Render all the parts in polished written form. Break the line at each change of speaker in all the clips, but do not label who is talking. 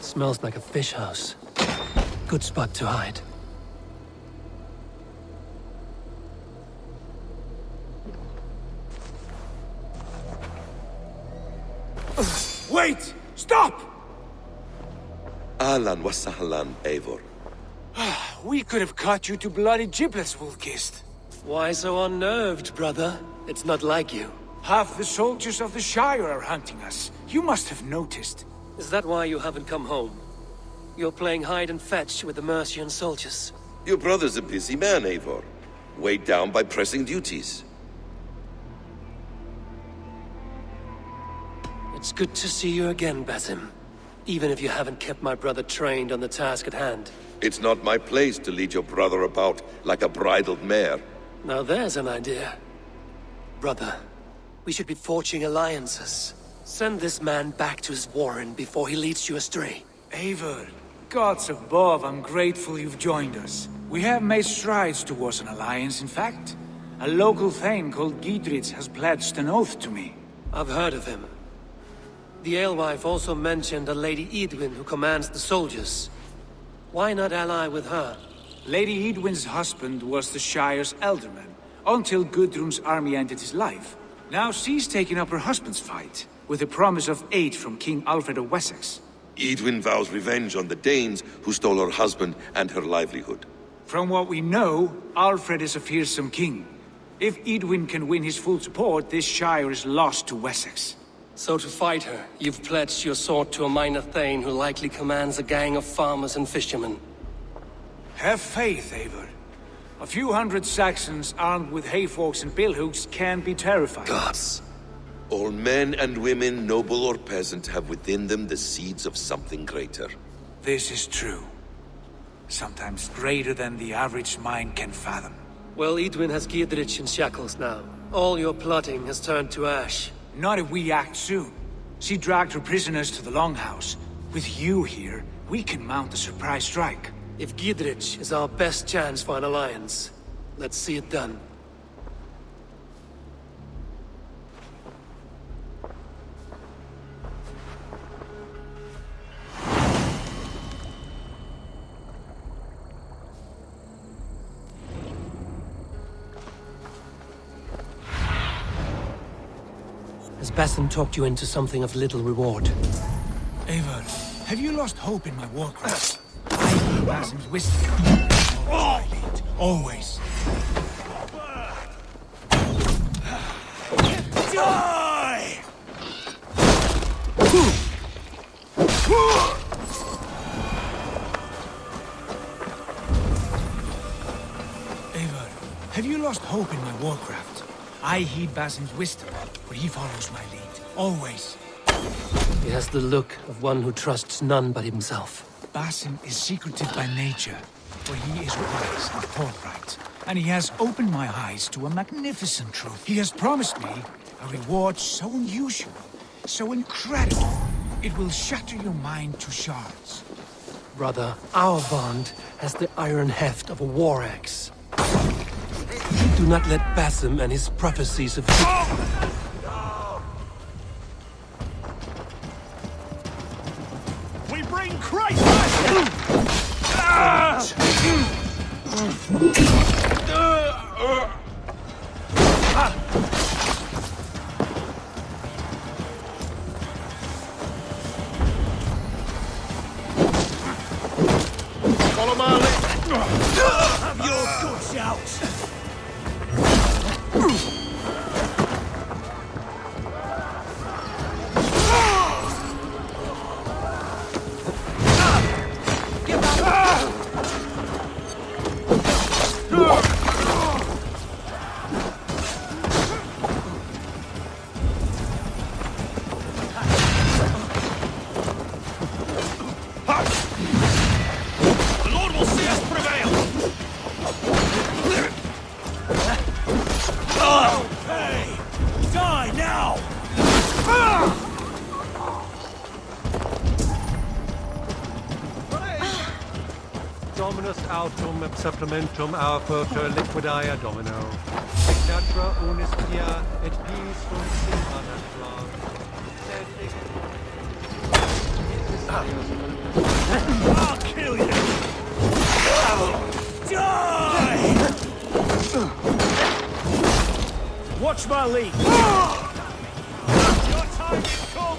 Smells like a fish house. Good spot to hide.
Wait! Stop!
Ahlan wa sahlan, Eivor.
We could have cut you to bloody giblets, Wolkist.
Why so unnerved, brother? It's not like you.
Half the soldiers of the Shire are hunting us. You must have noticed.
Is that why you haven't come home? You're playing hide and fetch with the Mercian soldiers.
Your brother's a busy man, Eivor. Weighed down by pressing duties.
It's good to see you again, Basim. Even if you haven't kept my brother trained on the task at hand.
It's not my place to lead your brother about like a bridled mare.
Now there's an idea. Brother, we should be forging alliances. Send this man back to his warren before he leads you astray.
Eivor, gods above, I'm grateful you've joined us. We have made strides towards an alliance, in fact. A local thane called Gidritz has pledged an oath to me.
I've heard of him. The alewife also mentioned a Lady Edwin who commands the soldiers. Why not ally with her?
Lady Edwin's husband was the Shire's elderman, until Gudrun's army ended his life. Now she's taking up her husband's fight, with a promise of aid from King Alfred of Wessex.
Edwin vows revenge on the Danes who stole her husband and her livelihood.
From what we know, Alfred is a fearsome king. If Edwin can win his full support, this Shire is lost to Wessex.
So to fight her, you've pledged your sword to a minor thane who likely commands a gang of farmers and fishermen.
Have faith, Eivor. A few hundred Saxons armed with hayforks and billhooks can be terrifying.
Gods.
All men and women, noble or peasant, have within them the seeds of something greater.
This is true. Sometimes greater than the average mind can fathom.
Well, Edwin has Gidrich in shackles now. All your plotting has turned to ash.
Not if we act soon. She dragged her prisoners to the Longhouse. With you here, we can mount a surprise strike.
If Gidrich is our best chance for an alliance, let's see it done. Has Basim talked you into something of little reward?
Eivor, have you lost hope in my warcraft? I need Basim's wisdom. Always. Die! Eivor, have you lost hope in my warcraft? I heed Basim's wisdom, but he follows my lead. Always.
He has the look of one who trusts none but himself.
Basim is secretive by nature, but he is wise and forthright. And he has opened my eyes to a magnificent truth. He has promised me a reward so unusual, so incredible, it will shatter your mind to shards.
Brother, our bond has the iron heft of a war axe. Do not let Basim and his prophecies of...
We bring Christ back! Follow my lead! Have your good shouts! The Lord will see us prevail! Hey! Die now!
Dominus autum supplementum aufertur liquidae domino. Ignatra unis pia et pis sunt in anatram. Sed
I'll kill you! Die! Watch my lead! Your time has come!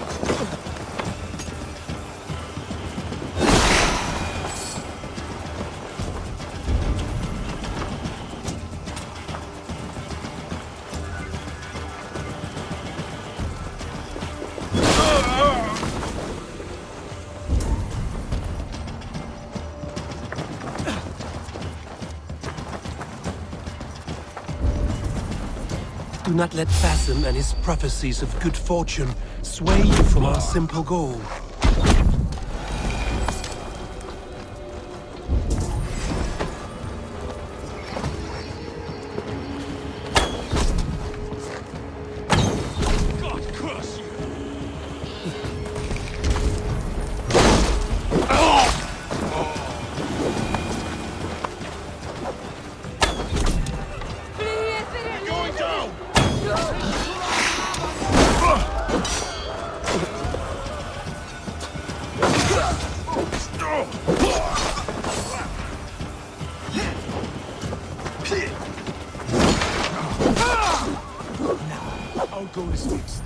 Do not let Fasim and his prophecies of good fortune sway you from our simple goal.
God curse you! Going down!
Our goal is fixed.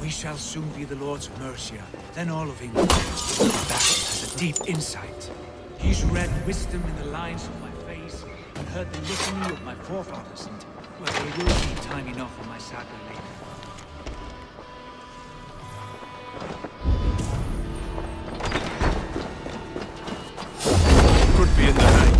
We shall soon be the lords of Mercia, then all of England. Basil has a deep insight. He's read wisdom in the lines of my face and heard the litany of my forefathers, and well, there will be time enough for my saga later.
Could be in the hang.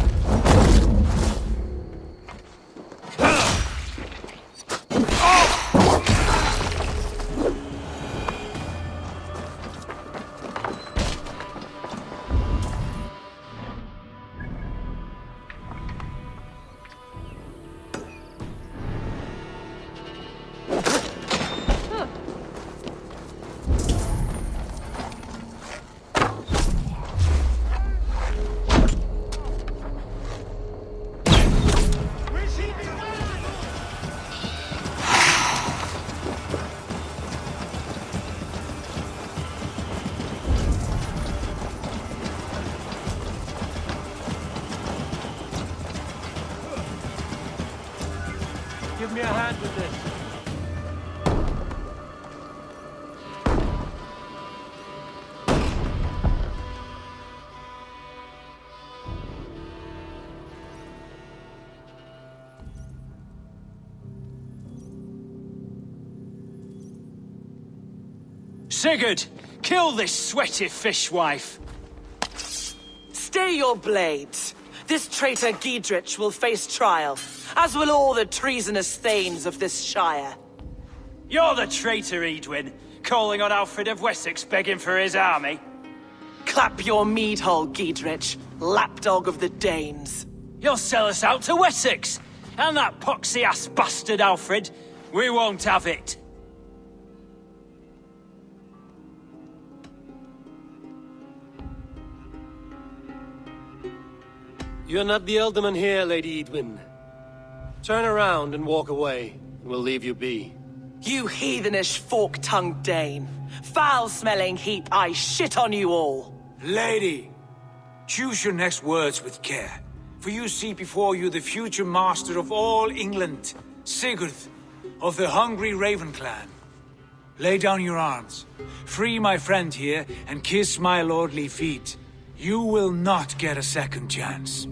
Give me a hand with this.
Sigurd, kill this sweaty fishwife.
Stay your blades. This traitor Giedrich will face trial, as will all the treasonous thanes of this shire.
You're the traitor, Edwin, calling on Alfred of Wessex begging for his army.
Clap your mead hole, Giedrich, lapdog of the Danes.
You'll sell us out to Wessex, and that poxy-ass bastard Alfred. We won't have it.
You're not the Elderman here, Lady Edwin. Turn around and walk away, and we'll leave you be.
You heathenish fork-tongued Dane. Foul-smelling heap, I shit on you all.
Lady, choose your next words with care, for you see before you the future master of all England, Sigurd, of the hungry Raven clan. Lay down your arms, free my friend here, and kiss my lordly feet. You will not get a second chance.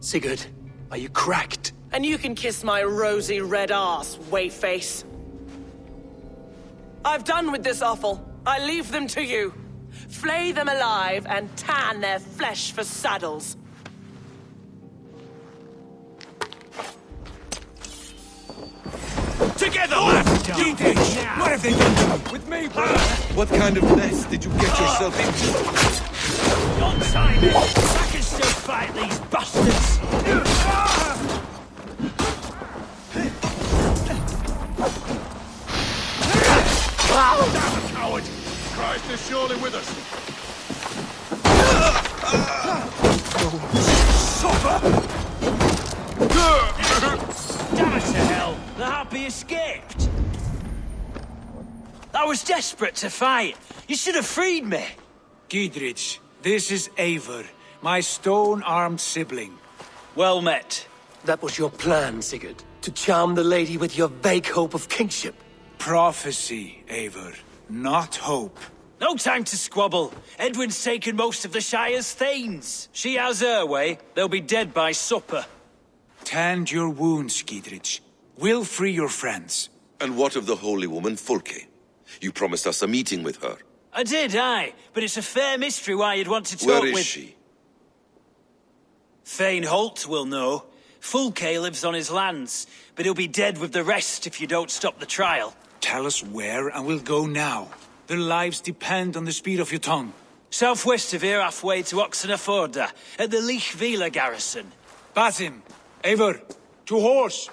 Sigurd, are you cracked?
And you can kiss my rosy red arse, wayface. I've done with this offal. I leave them to you. Flay them alive and tan their flesh for saddles.
Together, lad!
Giedrich, what have they done to you?
With me, brother!
What kind of mess did you get yourself into?
Don't time it! I can still fight these bastards!
Damn coward! Christ is surely with us!
Damn it to hell! The harpy escaped! I was desperate to fight. You should have freed me.
Skidrich, this is Eivor, my stone-armed sibling.
Well met.
That was your plan, Sigurd. To charm the lady with your vague hope of kingship.
Prophecy, Eivor, not hope.
No time to squabble. Edwin's taken most of the Shire's thanes. She has her way. They'll be dead by supper.
Tend your wounds, Skidrich. We'll free your friends.
And what of the holy woman Fulke? You promised us a meeting with her.
I did, aye. But it's a fair mystery why you'd want to talk
Where
with...
is she?
Thane Holt will know. Fulke lives on his lands, but he'll be dead with the rest if you don't stop the trial.
Tell us where, and we'll go now. Their lives depend on the speed of your tongue.
Southwest of here, halfway to Oxenaforda, at the Lichvila garrison.
Basim, Eivor, to horse!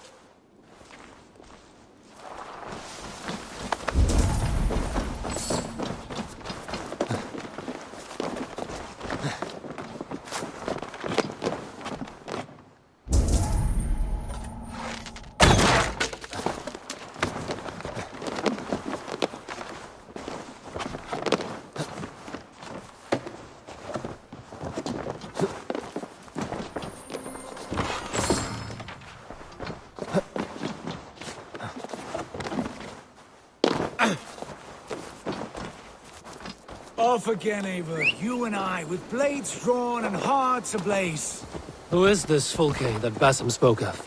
Off again, Eivor. You and I, with blades drawn and hearts ablaze.
Who is this Fulke that Basim spoke of?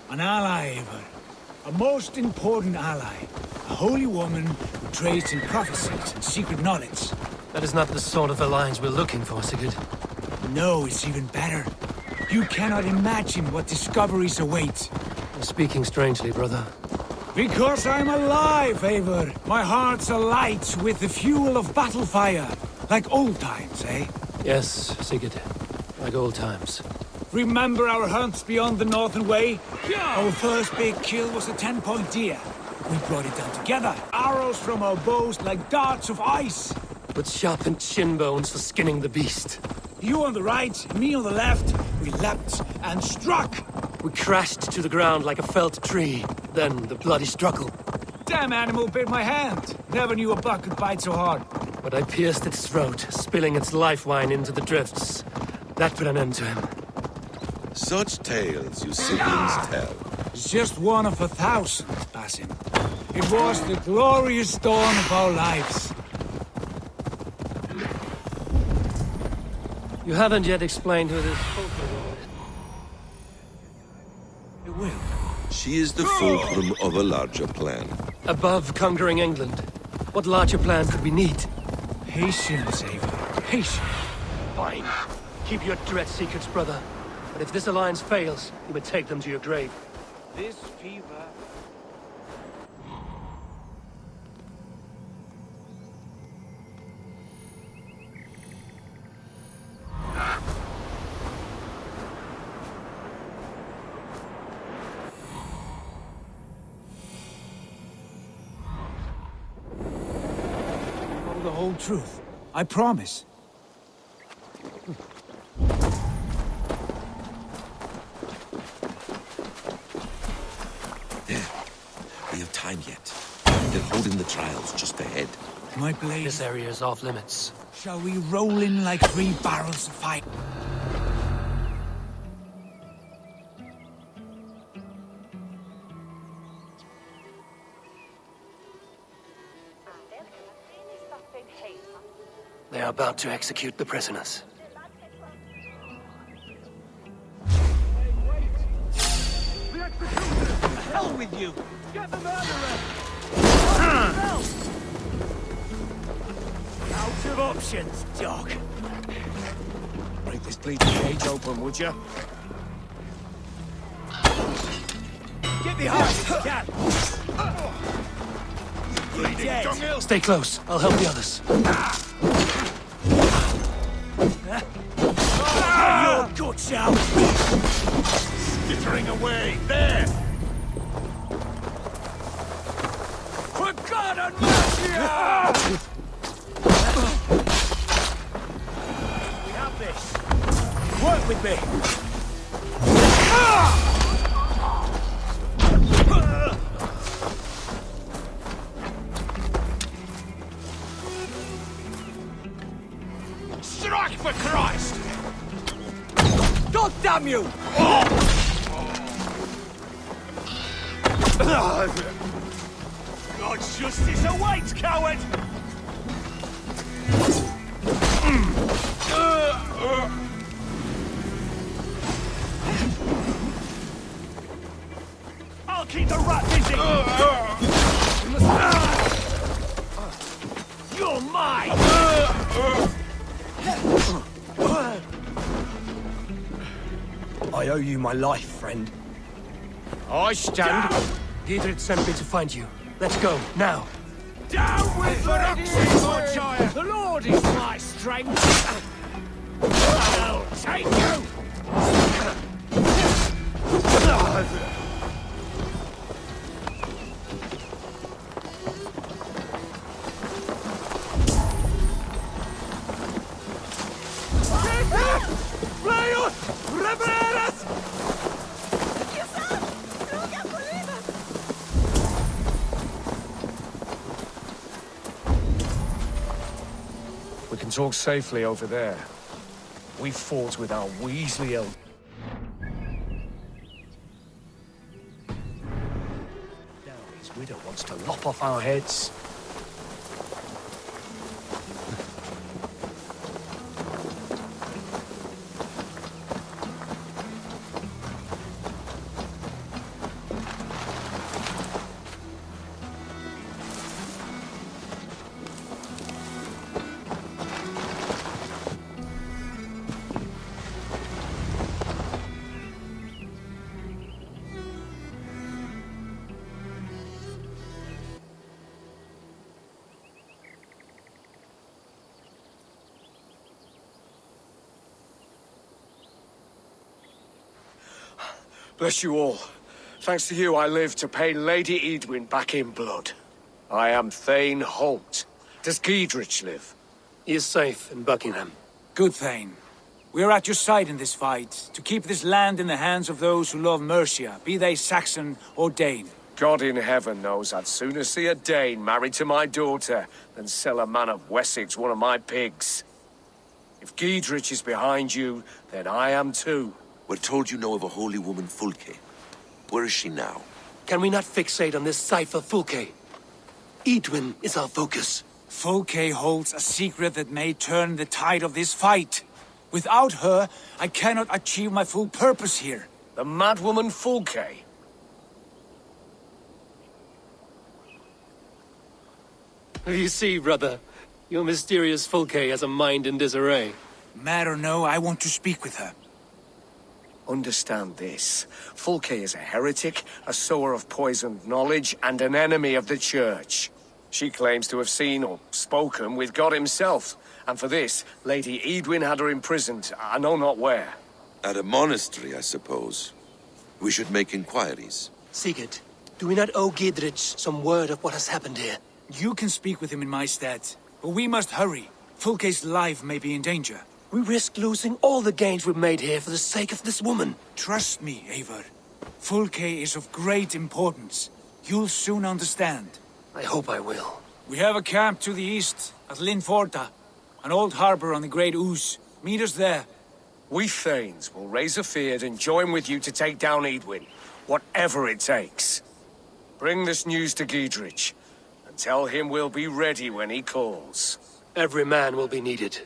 An ally, Eivor. A most important ally. A holy woman who trades in prophecies and secret knowledge.
That is not the sort of alliance we're looking for, Sigurd.
No, it's even better. You cannot imagine what discoveries await.
You're speaking strangely, brother.
Because I'm alive, Eivor. My heart's alight with the fuel of battle fire. Like old times, eh?
Yes, Sigurd. Like old times.
Remember our hunts beyond the Northern Way? Our first big kill was a 10-point deer. We brought it down together. Arrows from our bows like darts of ice.
With sharpened shin bones for skinning the beast.
You on the right, me on the left. We leapt and struck.
We crashed to the ground like a felled tree. Then the bloody struggle.
Damn animal bit my hand. Never knew a buck could bite so hard.
But I pierced its throat, spilling its life wine into the drifts. That put an end to him.
Such tales you siblings tell.
It's just one of 1,000, Basim. It was the glorious dawn of our lives.
You haven't yet explained who this Fulke is.
It will.
She is the fulcrum of a larger plan.
Above conquering England, what larger plan could we need?
Patience, Eivor. Patience.
Fine. Keep your dread secrets, brother. But if this alliance fails, you would take them to your grave.
This fever... The whole truth. I promise.
There. We have time yet. They're holding the trials just ahead.
My blade...
This area is off limits.
Shall we roll in like 3 barrels of fire?
They are about to execute the prisoners.
Hell with you! Get the murderer! Out of options, dog.
Break this bleeding cage open, would you?
Get behind if you can!
Bleeding dunghill!
Stay close. I'll help the others.
Your guts out!
Skittering away! There!
For God and mercy! We have this. Work with me. Damn you!
God's justice awaits, coward! I'll keep the rat busy! You're mine!
I owe you my life, friend. I stand.
Giedrich sent me to find you. Let's go, now.
Down with the
The Lord is my strength.
I'll take you!
We can talk safely over there. We fought with our Weasley elk. Now his widow wants to lop off our heads. Bless you all. Thanks to you, I live to pay Lady Edwin back in blood. I am Thane Holt. Does Giedrich live?
He is safe in Buckingham.
Good Thane. We are at your side in this fight, to keep this land in the hands of those who love Mercia, be they Saxon or Dane.
God in heaven knows I'd sooner see a Dane married to my daughter than sell a man of Wessex one of my pigs. If Giedrich is behind you, then I am too.
We're told you know of a holy woman, Fulke. Where is she now?
Can we not fixate on this cipher, Fulke? Edwin is our focus.
Fulke holds a secret that may turn the tide of this fight. Without her, I cannot achieve my full purpose here.
The madwoman Fulke?
You see, brother, your mysterious Fulke has a mind in disarray.
Mad or no, I want to speak with her.
Understand this. Fulke is a heretic, a sower of poisoned knowledge, and an enemy of the Church. She claims to have seen or spoken with God himself, and for this, Lady Edwin had her imprisoned, I know not where.
At a monastery, I suppose. We should make inquiries.
Sigurd, do we not owe Giedrich some word of what has happened here?
You can speak with him in my stead, but we must hurry. Fulke's life may be in danger.
We risk losing all the gains we've made here for the sake of this woman.
Trust me, Eivor. Fulke is of great importance. You'll soon understand.
I hope I will.
We have a camp to the east, at Linforta. An old harbor on the Great Ouse. Meet us there.
We Thanes will raise a feard and join with you to take down Edwin, whatever it takes. Bring this news to Giedrich, and tell him we'll be ready when he calls.
Every man will be needed.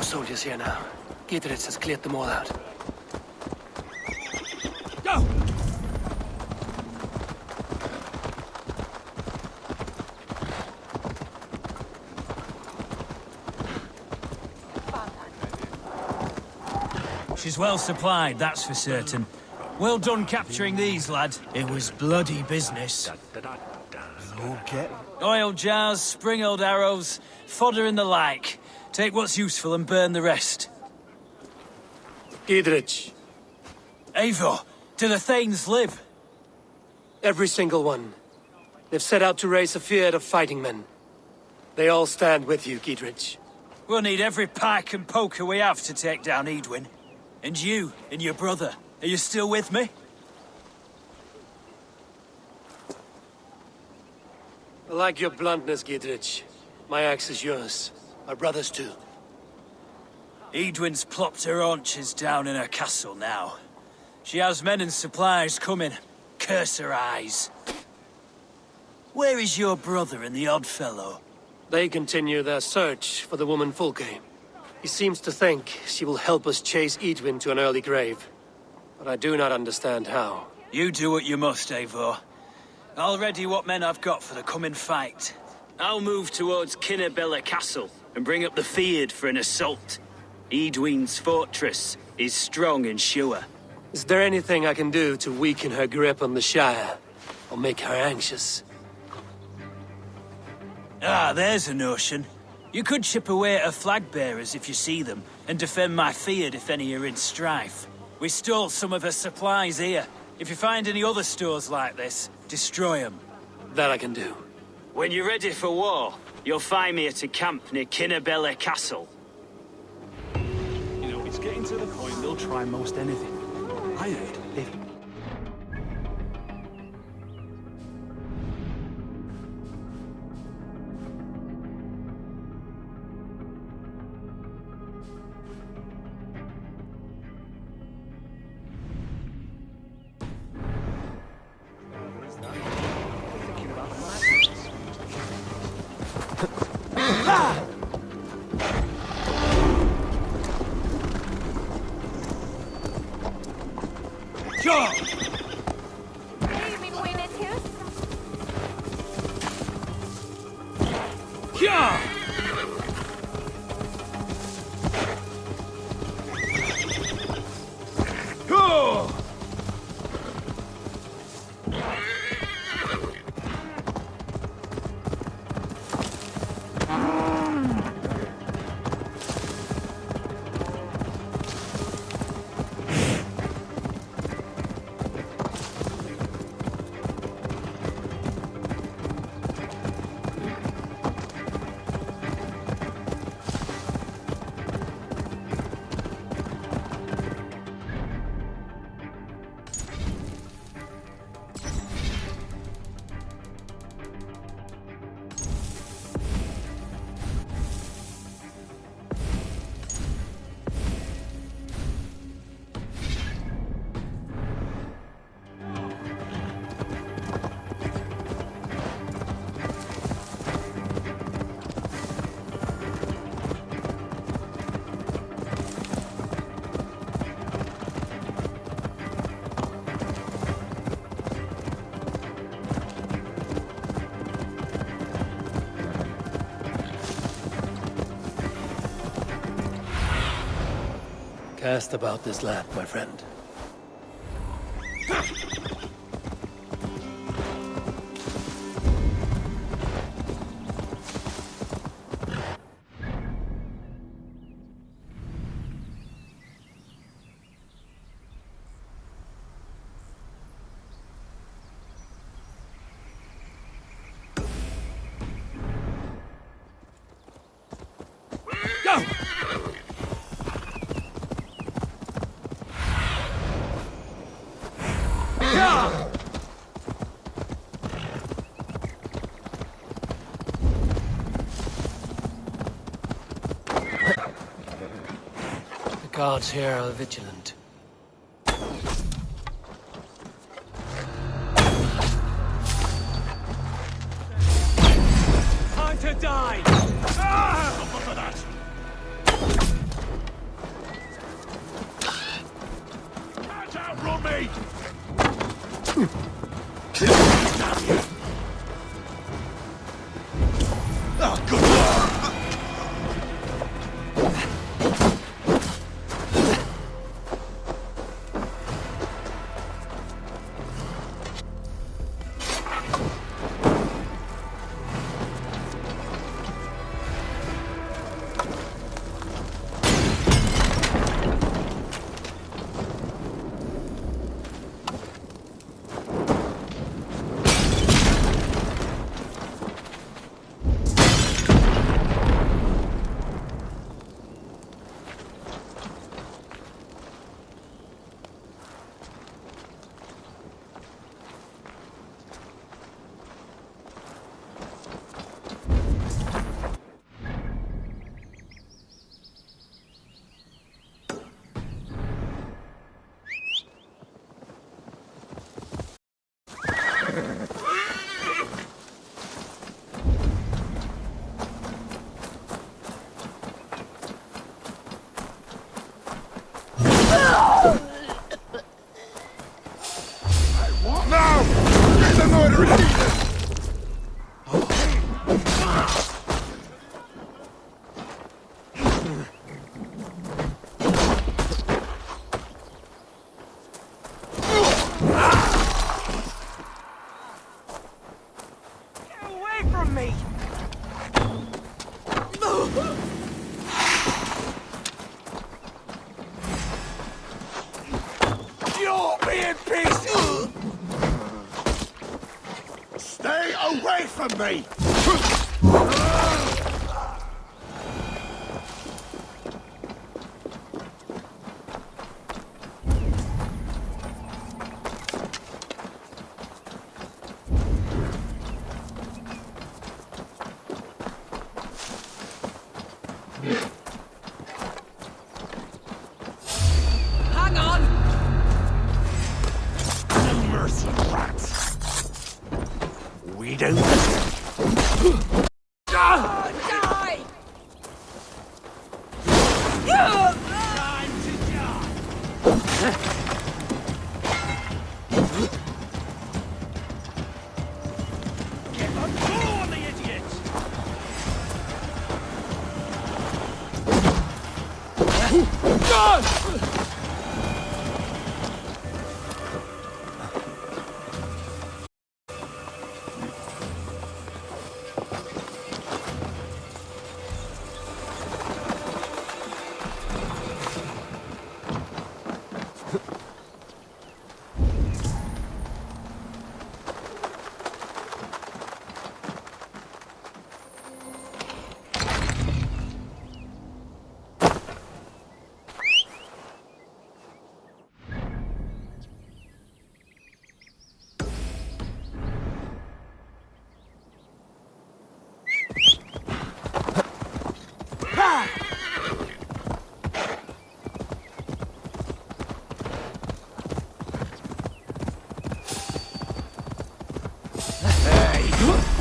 soldiers here now. Giedrich has cleared them all out.
Go!
She's well supplied, that's for certain. Well done capturing these, lad.
It was bloody business.
Okay.
Oil jars, spring-oiled arrows, fodder and the like. Take what's useful and burn the rest.
Giedrich,
Eivor, do the Thanes live?
every single one. They've set out to raise a fear of fighting men. They all stand with you, Giedrich.
We'll need every pike and poker we have to take down Edwin. And you, and your brother, are you still with me?
I like your bluntness, Giedrich. My axe is yours. My brother's too.
Edwin's plopped her haunches down in her castle now. She has men and supplies coming. Curse her eyes. Where is your brother and the odd fellow?
They continue their search for the woman Fulke. He seems to think she will help us chase Edwin to an early grave. But I do not understand how.
You do what you must, Eivor. I'll ready what men I've got for the coming fight. I'll move towards Kinnabella Castle and bring up the Fyrd for an assault. Edwin's fortress is strong and sure.
Is there anything I can do to weaken her grip on the Shire? Or make her anxious?
Ah, there's a notion. You could chip away at her flag bearers if you see them, and defend my Fyrd if any are in strife. We stole some of her supplies here. If you find any other stores like this, destroy them.
That I can do.
When you're ready for war, you'll find me at a camp near Kinnabella Castle.
You know, it's getting to the point they'll try most anything. I heard if...
Cast about this land, my friend. The guards here are vigilant.
Time to die!
Look at that! Help me! Oh, good lord! Stay away from me!
Hang on!
No mercy, rats! We don't...
Die!
Time to die! Get a claw on the idiot!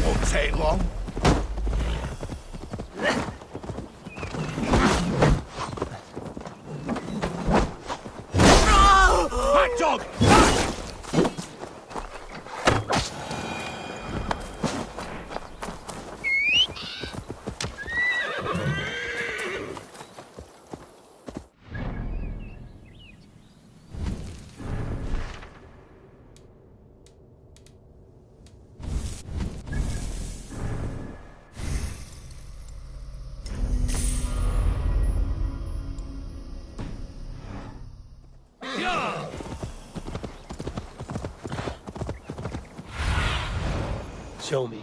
Won't take long. Hot dog!
Show me.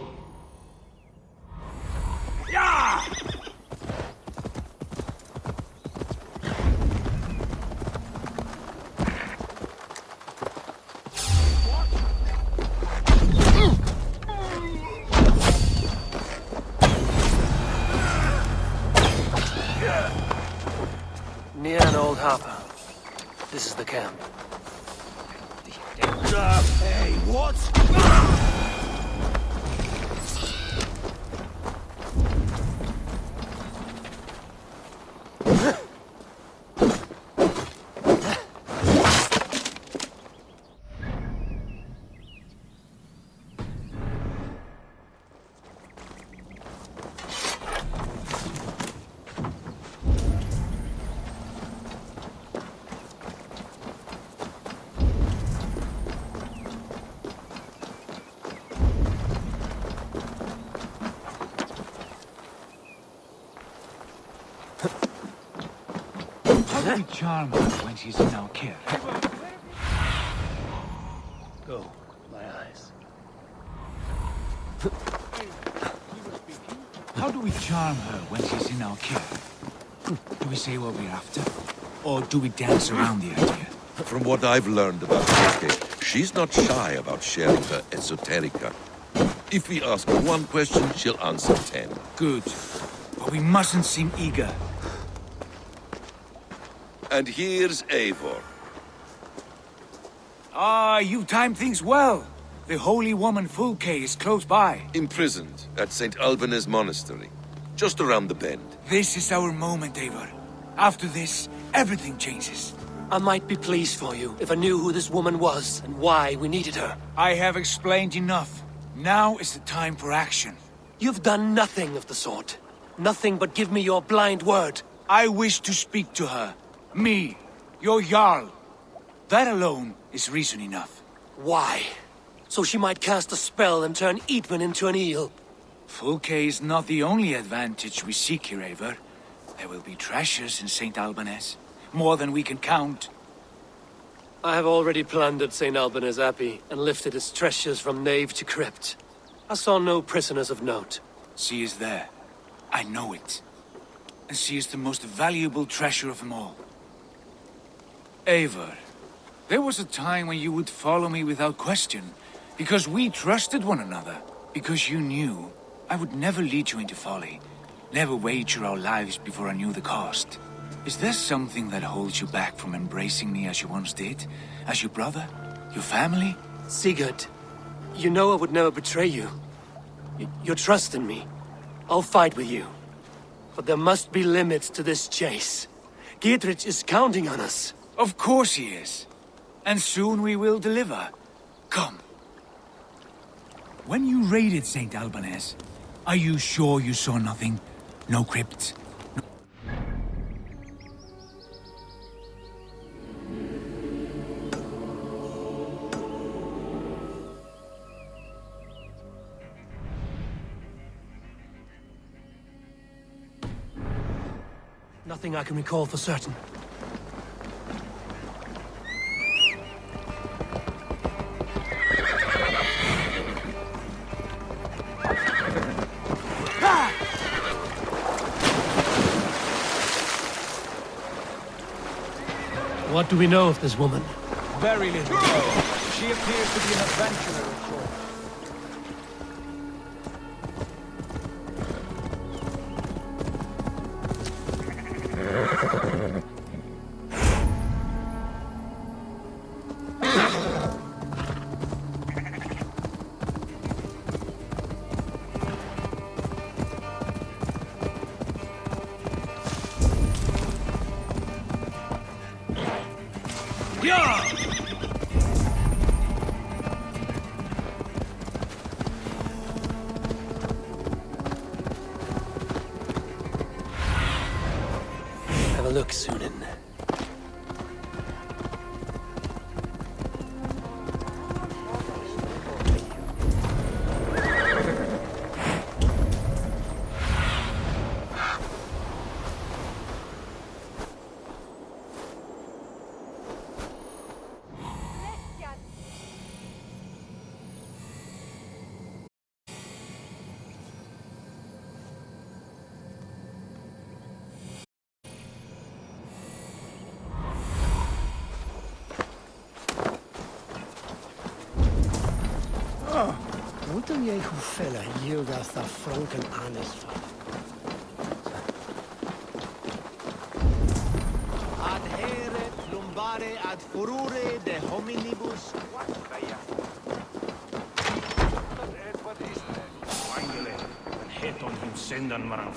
Near an old harbor. This is the camp.
Hey, what?
do we charm her when she's in our care?
Go, my eyes.
How do we charm her when she's in our care? Do we say what we're after? Or do we dance around the idea?
From what I've learned about Fulke, she's not shy about sharing her esoterica. If we ask her one question, she'll answer 10.
Good. But we mustn't seem eager.
And here's Eivor.
Ah, you timed things well. The holy woman Fulke is close by.
Imprisoned at St. Alban's Monastery, just around the bend.
This is our moment, Eivor. After this, everything changes.
I might be pleased for you if I knew who this woman was and why we needed her.
I have explained enough. Now is the time for action.
You've done nothing of the sort. Nothing but give me your blind word.
I wish to speak to her. Me, your Jarl. That alone is reason enough.
Why? So she might cast a spell and turn Eatman into an eel.
Fulke is not the only advantage we seek here, Eivor. There will be treasures in St. Alban's. More than we can count.
I have already plundered St. Alban's Abbey and lifted its treasures from nave to crypt. I saw no prisoners of note.
She is there. I know it. And she is the most valuable treasure of them all. Eivor, there was a time when you would follow me without question, because we trusted one another, because you knew I would never lead you into folly, never wager our lives before I knew the cost. Is there something that holds you back from embracing me as you once did? As your brother? Your family?
Sigurd, you know I would never betray you. Your trust in me. I'll fight with you. But there must be limits to this chase. Giedrich is counting on us.
Of course he is. And soon we will deliver. Come. When you raided St. Alban's, are you sure you saw nothing? No crypt?
Nothing I can recall for certain. What do we know of this woman?
Very little. She appears to be an adventurer of sorts.
Have a look, Sunan.
Moeten jij hoe felle hier dat de Franken aan is van? Ad here plumbare ad furore de hominibus.
Wat is er? Wangele, een hit om hem zenden maar aan.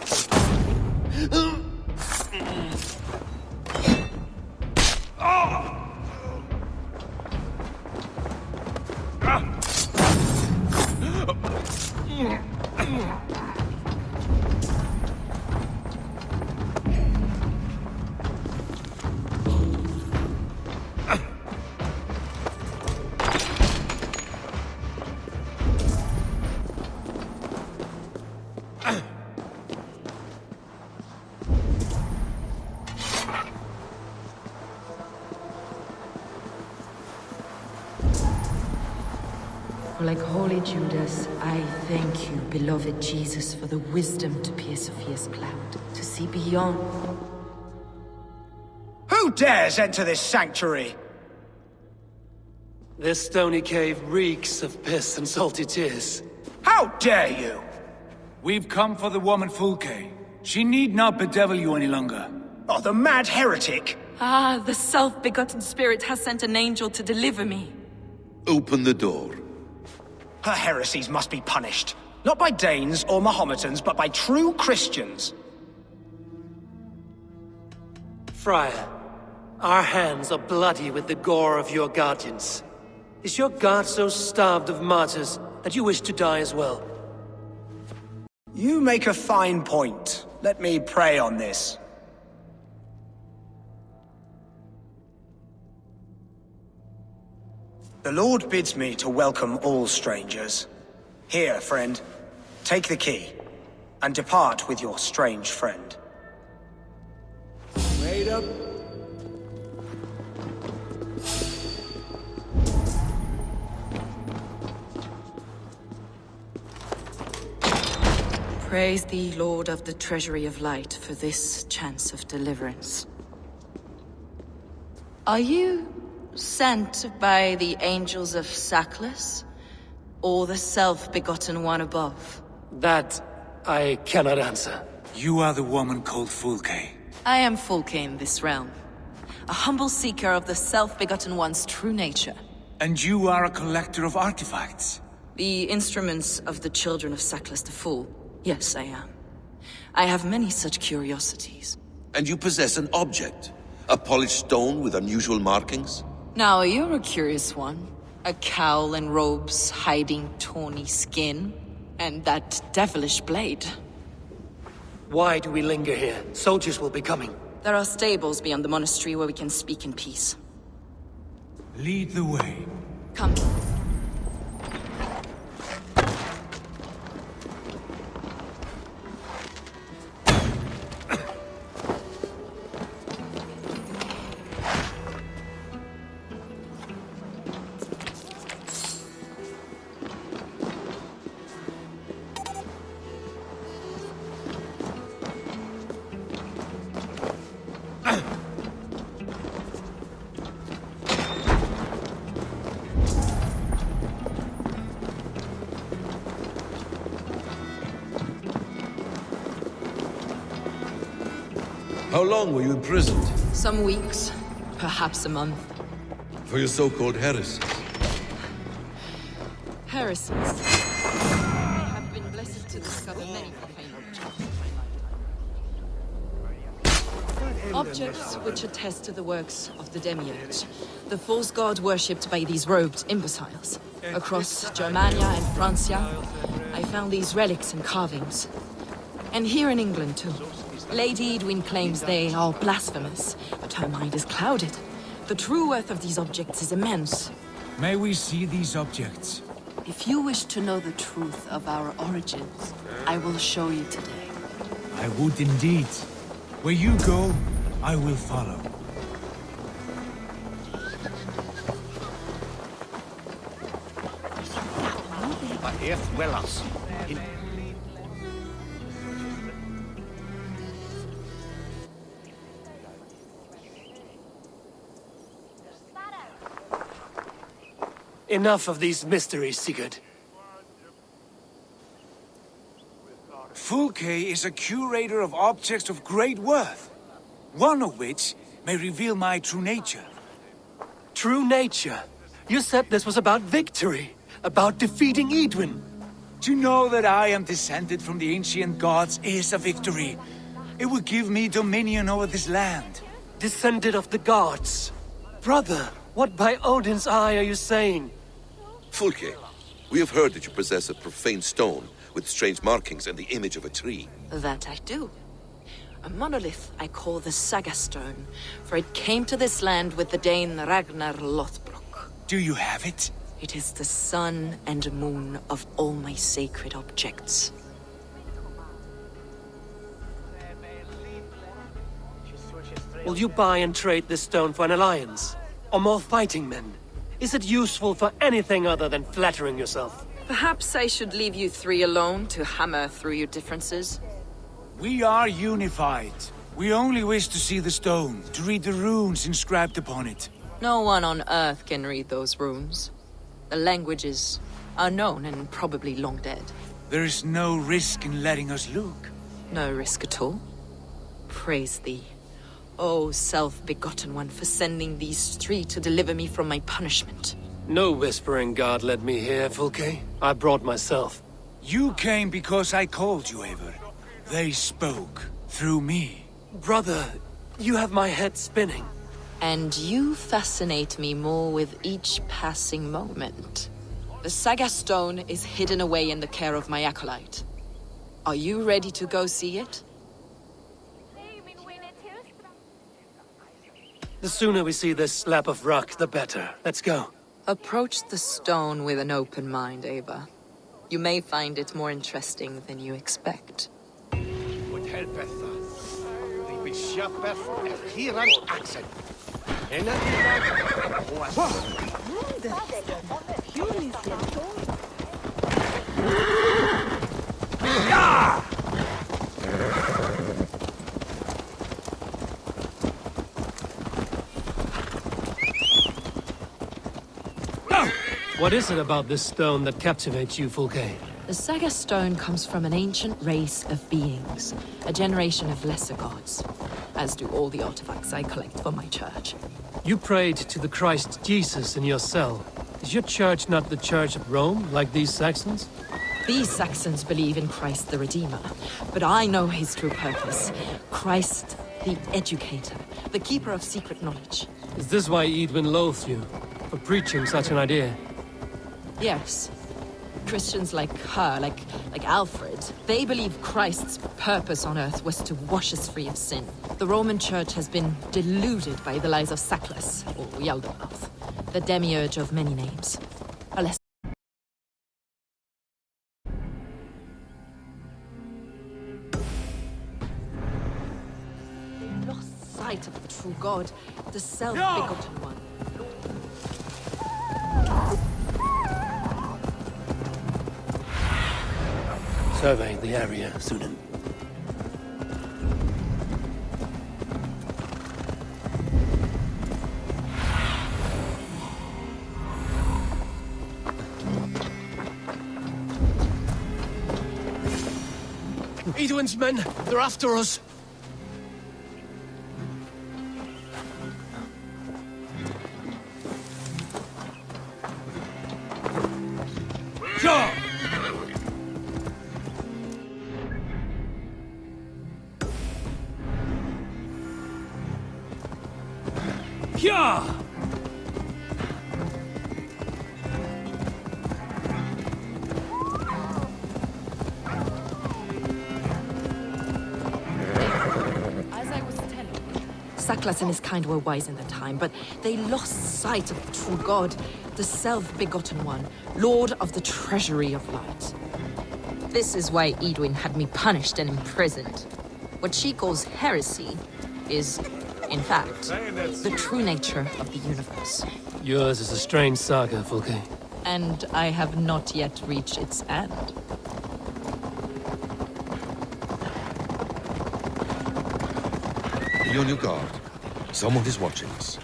Like holy Judas, I thank you, beloved Jesus, for the wisdom to pierce Sophia's cloud, to see beyond.
Who dares enter this sanctuary?
This stony cave reeks of piss and salty tears.
How dare you?
We've come for the woman Fulke. She need not bedevil you any longer.
Oh, the mad heretic!
Ah, the self-begotten spirit has sent an angel to deliver me.
Open the door.
Her heresies must be punished. Not by Danes or Mahometans, but by true Christians.
Friar, our hands are bloody with the gore of your guardians. Is your God so starved of martyrs that you wish to die as well?
You make a fine point. Let me pray on this. The Lord bids me to welcome all strangers. Here, friend, take the key, and depart with your strange friend.
Wait up.
Praise thee, Lord of the Treasury of Light, for this chance of deliverance. Are you sent by the angels of Saklas, or the self-begotten one above?
That I cannot answer.
You are the woman called Fulke.
I am Fulke in this realm, a humble seeker of the self-begotten one's true nature.
And you are a collector of artifacts.
The instruments of the children of Saklas the Fool. Yes, I am. I have many such curiosities.
And you possess an object? A polished stone with unusual markings?
Now, you're a curious one. A cowl and robes hiding tawny skin. And that devilish blade.
Why do we linger here? Soldiers will be coming.
There are stables beyond the monastery where we can speak in peace.
Lead the way.
Come.
How long were you imprisoned?
Some weeks, perhaps a month.
For your so-called heresies?
Heresies. I have been blessed to discover many profane objects. Objects which attest to the works of the Demiurge, the false god worshipped by these robed imbeciles. Across Germania and Francia, I found these relics and carvings. And here in England, too. Lady Edwin claims they are blasphemous, but her mind is clouded. The true worth of these objects is immense.
May we see these objects?
If you wish to know the truth of our origins, I will show you today.
I would indeed. Where you go, I will follow.
Enough of these mysteries, Sigurd.
Fulke is a curator of objects of great worth, one of which may reveal my true nature.
True nature? You said this was about victory, about defeating Edwin.
To know that I am descended from the ancient gods is a victory. It will give me dominion over this land.
Descended of the gods? Brother, what by Odin's eye are you saying?
Fulke, we have heard that you possess a profane stone with strange markings and the image of a tree.
That I do. A monolith I call the Saga Stone, for it came to this land with the Dane Ragnar Lothbrok.
Do you have it?
It is the sun and moon of all my sacred objects.
Will you buy and trade this stone for an alliance? Or more fighting men? Is it useful for anything other than flattering yourself?
Perhaps I should leave you three alone to hammer through your differences.
We are unified. We only wish to see the stone, to read the runes inscribed upon it.
No one on Earth can read those runes. The language is unknown and probably long dead.
There is no risk in letting us look.
No risk at all. Praise thee, O self-begotten one, for sending these three to deliver me from my punishment.
No whispering God led me here, Fulke. I brought myself.
You came because I called you, Eivor. They spoke through me.
Brother, you have my head spinning.
And you fascinate me more with each passing moment. The Saga Stone is hidden away in the care of my acolyte. Are you ready to go see it?
The sooner we see this slab of rock, the better. Let's go.
Approach the stone with an open mind, Ava. You may find it more interesting than you expect.
What helpeth the bishopeth here an accent.
What is it about this stone that captivates you, Fulke?
The Saga Stone comes from an ancient race of beings, a generation of lesser gods, as do all the artifacts I collect for my church.
You prayed to the Christ Jesus in your cell. Is your church not the Church of Rome, like these Saxons?
These Saxons believe in Christ the Redeemer, but I know his true purpose. Christ the Educator, the keeper of secret knowledge.
Is this why Edwin loathed you, for preaching such an idea?
Yes. Christians like her, like Alfred, they believe Christ's purpose on earth was to wash us free of sin. The Roman Church has been deluded by the lies of Sackless, or Yaldabaoth, the demiurge of many names. A lesson. Lost sight of the true God, the self-begotten one.
Survey the area, Sunan. Edwin's men, they're after us.
Sure!
Yeah!
As I was telling you, Sackless and his kind were wise in their time, but they lost sight of the true God, the self-begotten one, Lord of the Treasury of Light. This is why Edwin had me punished and imprisoned. What she calls heresy is, in fact, the true nature of the universe.
Yours is a strange saga, Fulke.
And I have not yet reached its end.
Be on your guard. Someone is watching us.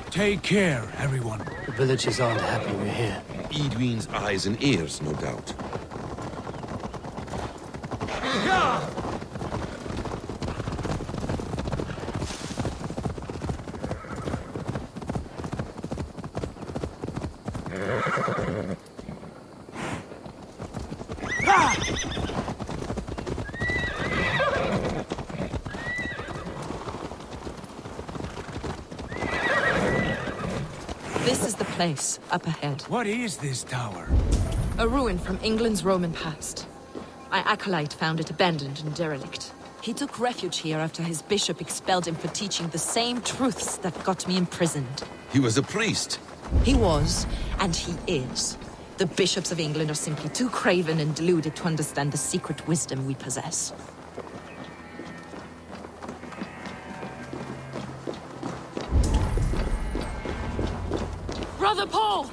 Take care, everyone.
The villagers aren't happy we're here.
Edwin's eyes and ears, no doubt.
This is the place, up ahead.
What is this tower?
A ruin from England's Roman past. My acolyte found it abandoned and derelict. He took refuge here after his bishop expelled him for teaching the same truths that got me imprisoned.
He was a priest.
He was, and he is. The bishops of England are simply too craven and deluded to understand the secret wisdom we possess. Brother Paul!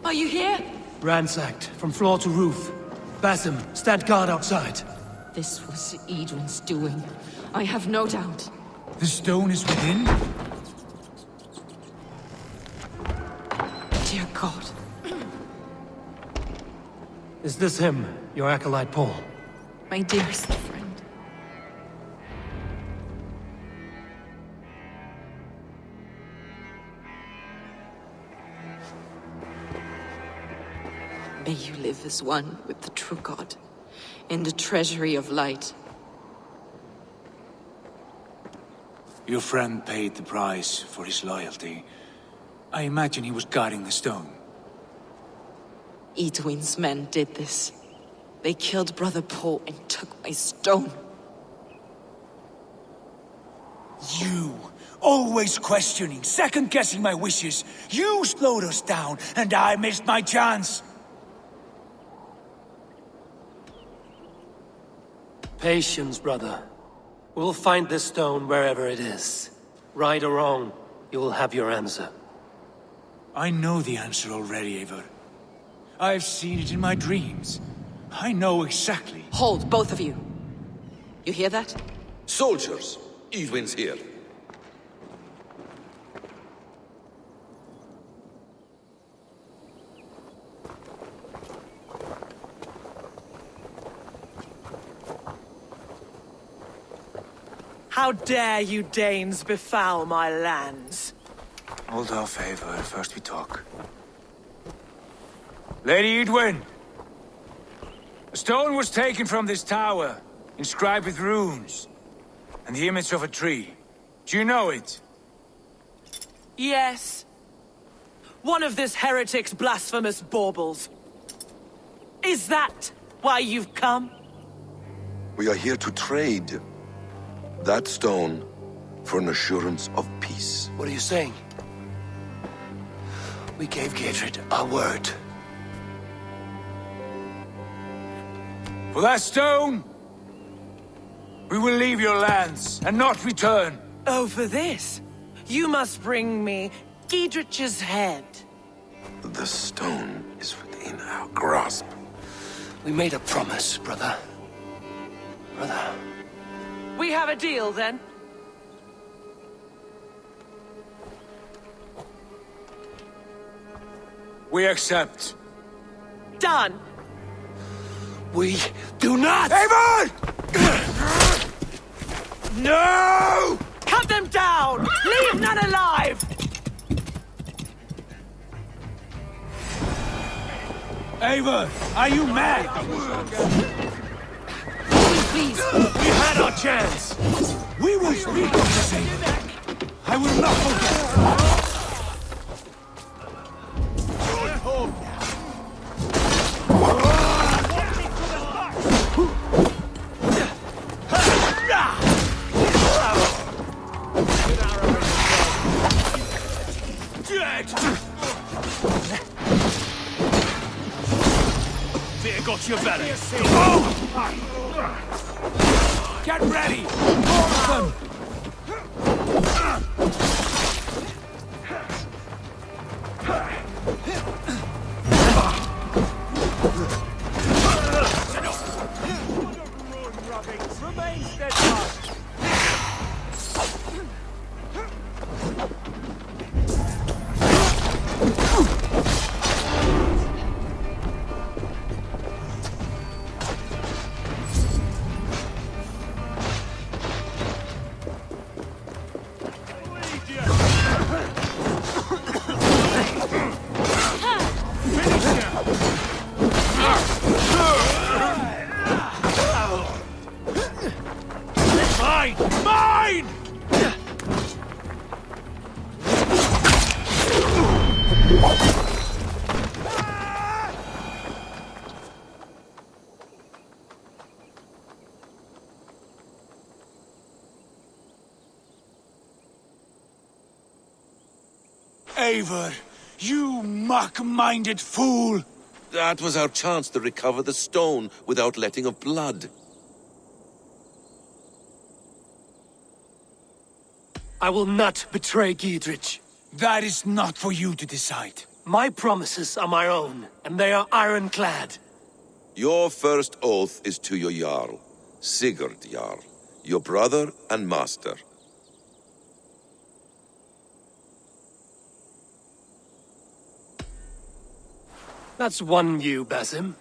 Are you here?
Ransacked, from floor to roof. Basim, stand guard outside.
This was Edwin's doing. I have no doubt.
The stone is within?
Dear God.
Is this him, your acolyte Paul?
My dearest friend. May you live as one with the true God, in the treasury of light.
Your friend paid the price for his loyalty. I imagine he was guarding the stone.
Edwin's men did this. They killed Brother Paul and took my stone.
You, always questioning, second-guessing my wishes. You slowed us down, and I missed my chance.
Patience, brother. We'll find this stone wherever it is. Right or wrong, you will have your answer.
I know the answer already, Eivor. I've seen it in my dreams. I know exactly.
Hold, both of you. You hear that?
Soldiers, Edwin's here.
How dare you Danes befoul my lands?
Hold off, Eivor. First we talk. Lady Edwin! A stone was taken from this tower, inscribed with runes, and the image of a tree. Do you know it?
Yes. One of this heretic's blasphemous baubles. Is that why you've come?
We are here to trade that stone for an assurance of peace.
What are you saying? We gave Gatred our word.
For that stone, we will leave your lands and not return.
Oh, for this? You must bring me Giedrich's head.
The stone is within our grasp.
We made a promise, brother. Brother.
We have a deal, then?
We accept.
Done!
We do not!
Eivor! No!
Cut them down! Leave none alive!
Eivor, are you mad?
Please.
We had our chance!
We will speak of this, Eivor. I will not forget.
Fear got you better.
Get ready! More of them!
Remain steadfast.
Mine! Eivor, you mock-minded fool!
That was our chance to recover the stone without letting of blood.
I will not betray Giedrich.
That is not for you to decide.
My promises are my own, and they are ironclad.
Your first oath is to your Jarl, Sigurd Jarl, your brother and master.
That's one view, Basim.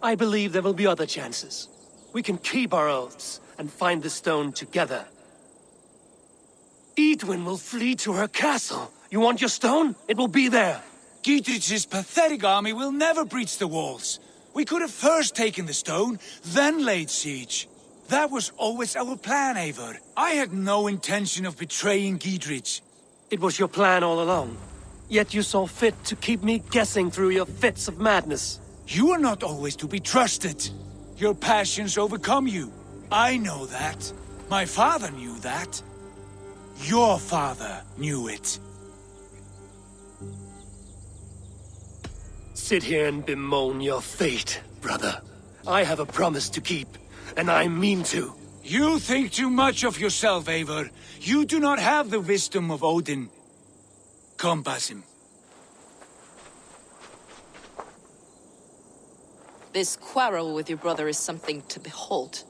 I believe there will be other chances. We can keep our oaths and find the stone together. Edwin will flee to her castle. You want your stone? It will be there.
Dietrich's pathetic army will never breach the walls. We could have first taken the stone, then laid siege. That was always our plan, Eivor. I had no intention of betraying Dietrich.
It was your plan all along. Yet you saw fit to keep me guessing through your fits of madness.
You are not always to be trusted. Your passions overcome you. I know that. My father knew that. Your father knew it.
Sit here and bemoan your fate, brother. I have a promise to keep, and I mean to.
You think too much of yourself, Eivor. You do not have the wisdom of Odin. Come, Basim.
This quarrel with your brother is something to behold.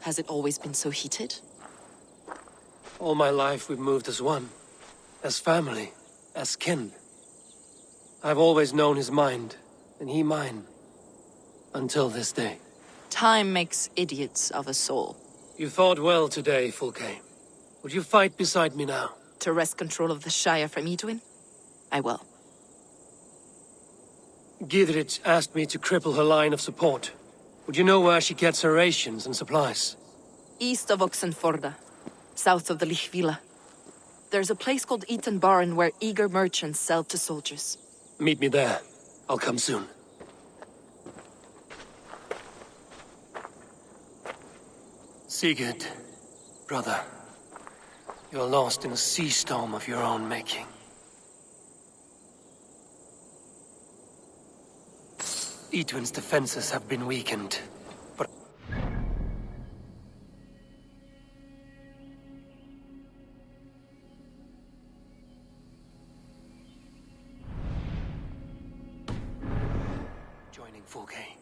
Has it always been so heated?
All my life we've moved as one. As family. As kin. I've always known his mind, and he mine. Until this day.
Time makes idiots of us all.
You fought well today, Fulke. Would you fight beside me now?
To wrest control of the Shire from Edwin? I will.
Gidrich asked me to cripple her line of support. Would you know where she gets her rations and supplies?
East of Oxenforda, south of the Lichvila. There's a place called Eaton Barn where eager merchants sell to soldiers.
Meet me there. I'll come soon. Sigurd, brother. You're lost in a sea storm of your own making. Edwin's defenses have been weakened, but... Joining Fulke.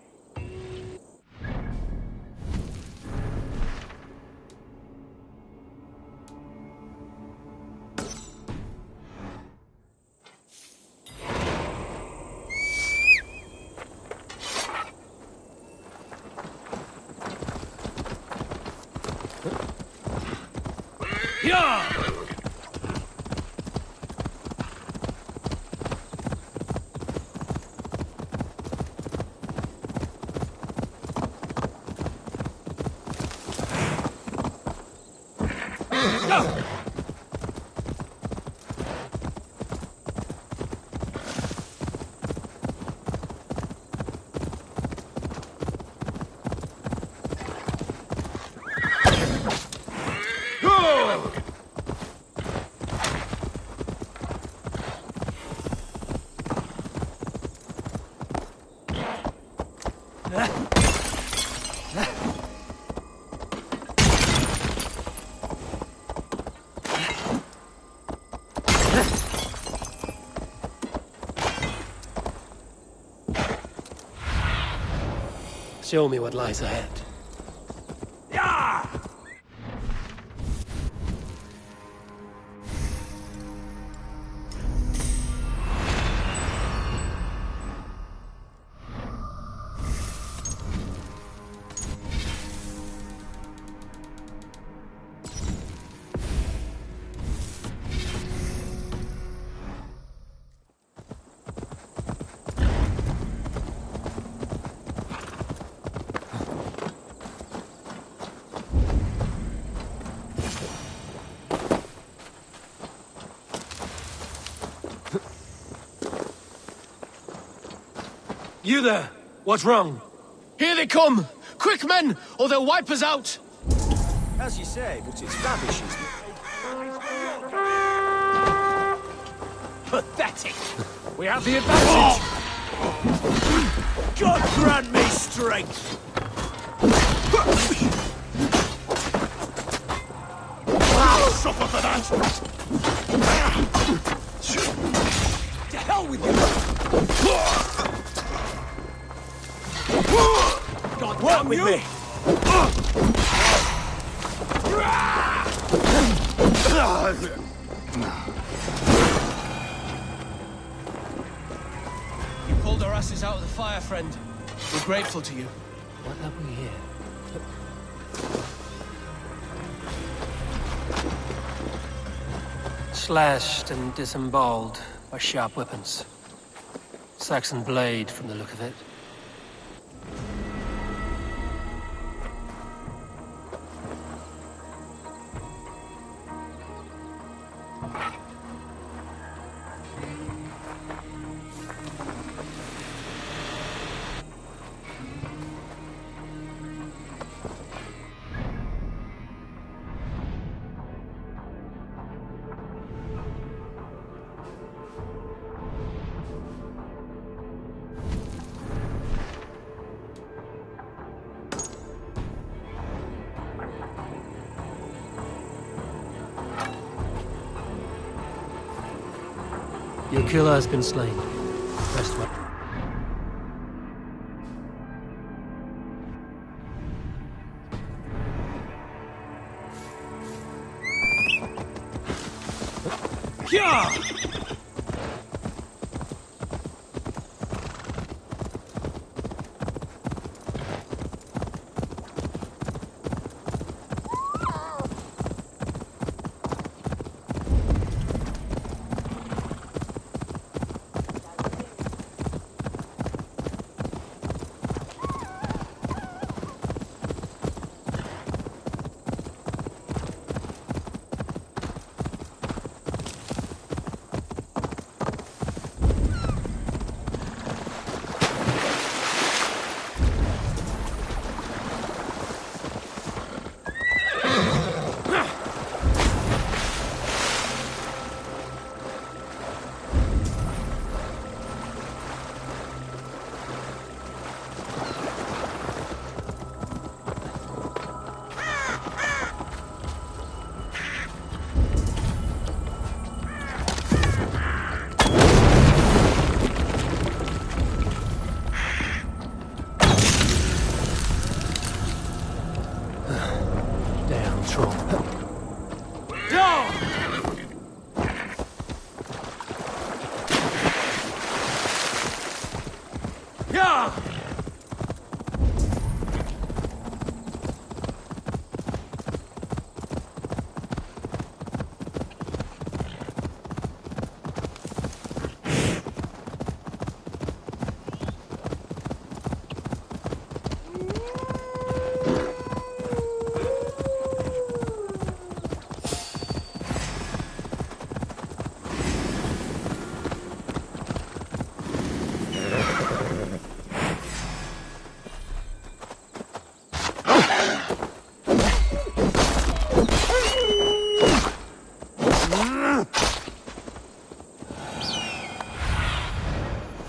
Show me what lies ahead. You there! What's wrong? Here they come! Quick, men, or they'll wipe us out!
As you say, but it's rubbish, isn't it? Pathetic! We have the advantage! God grant me strength! I'll suffer for that!
hell with you! God, work with me!
You pulled our asses out of the fire, friend. We're grateful to you.
What have we here? Slashed and disemboweled by sharp weapons. Saxon blade from the look of it. Your killer has been slain. Rest well.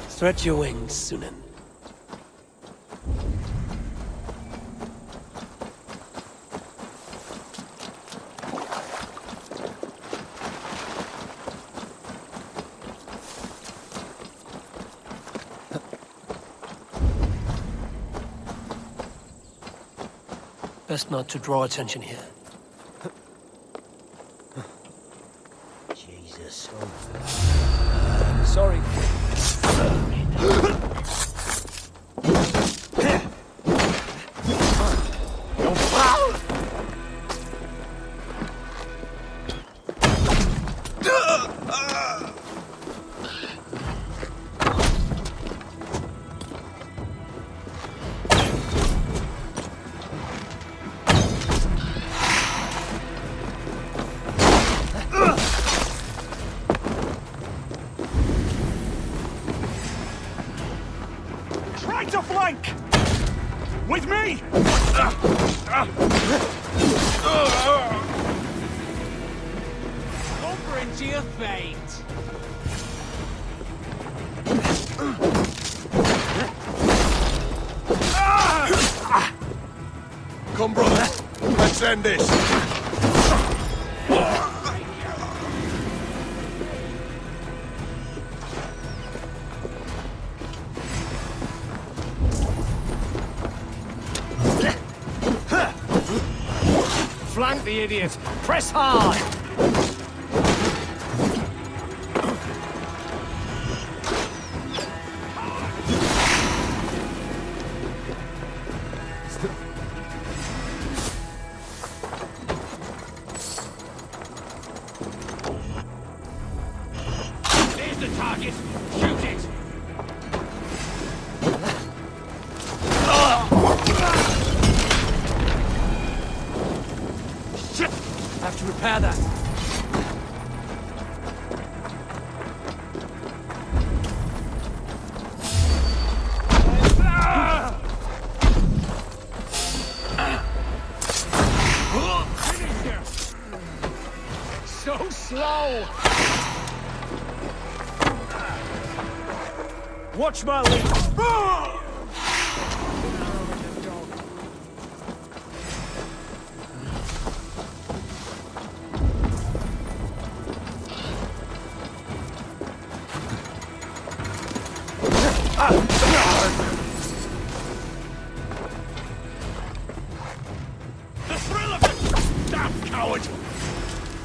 Stretch your wings, Sunan. Best not to draw attention here.
Jesus.
Sorry.
Try to flank! With me!
Over into your fate.
Come, brother. Let's end this.
flank the idiot! Press hard!
There's the target! Shoot it!
Shit! Have to repair that.
So slow! Watch my lips! The thrill of it! Damn coward!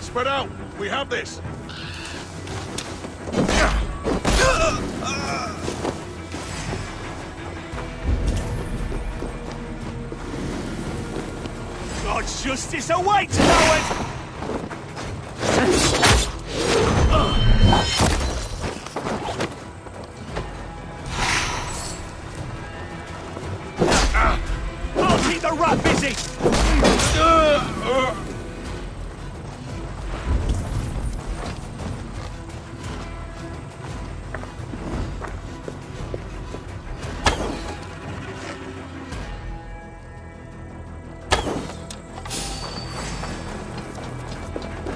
Spread out! We have this!
God's justice awaits, coward! I'll keep the rat busy!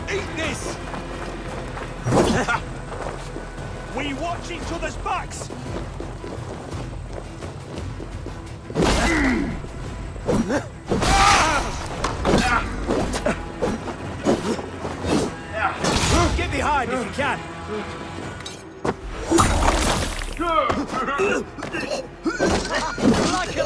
Eat this! We watch each other's backs! Get behind if you can! Like a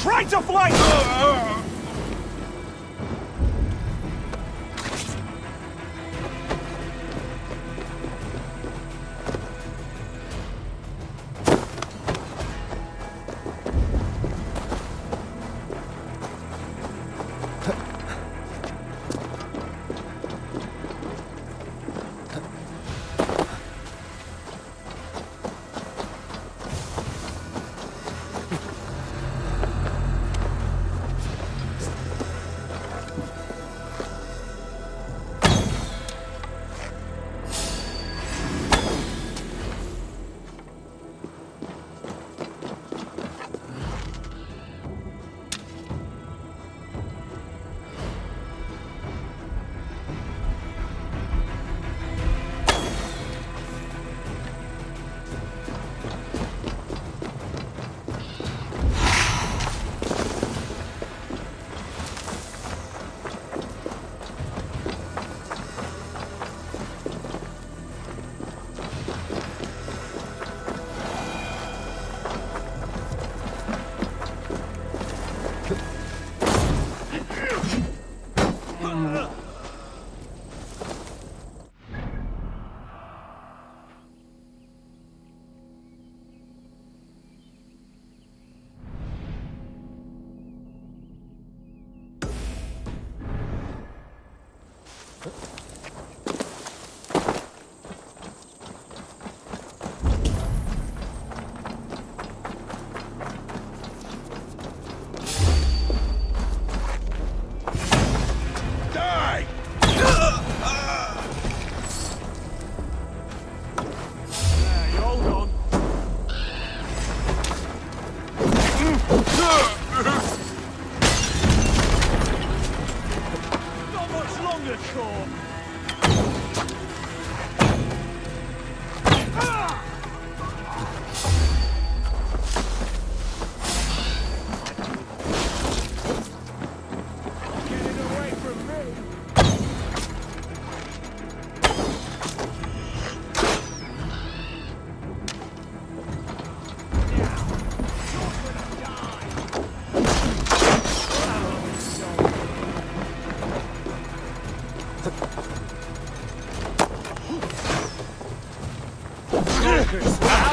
Try to flank!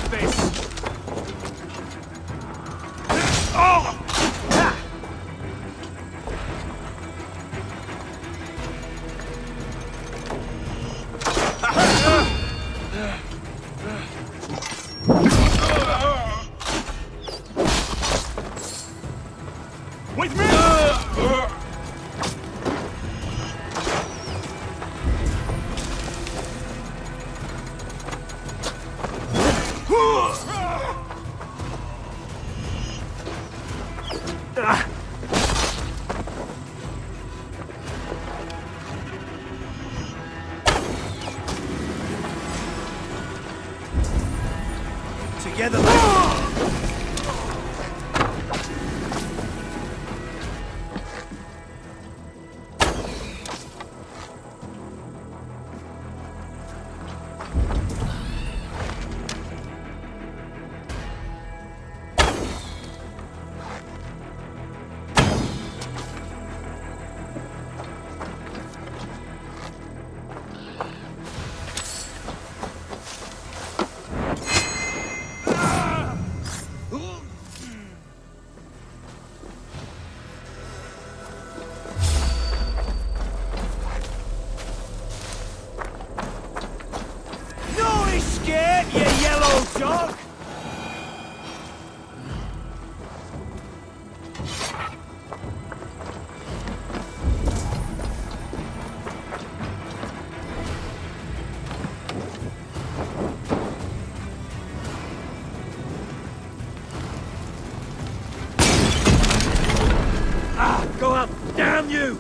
space. With me!
Together, go up! Damn you!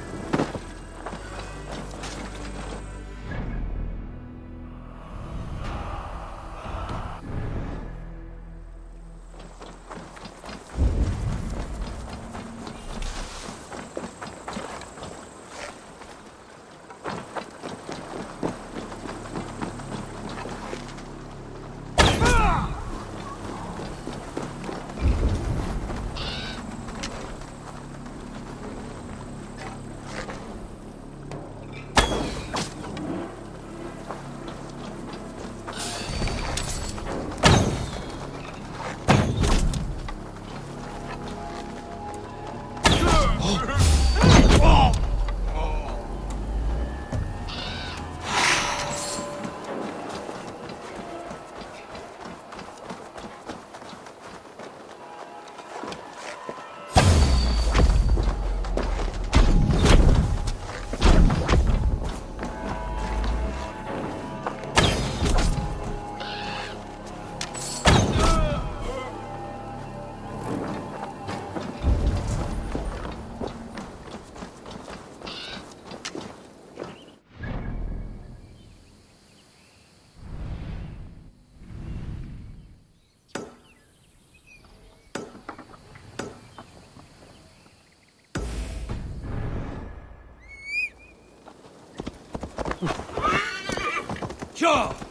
Sure!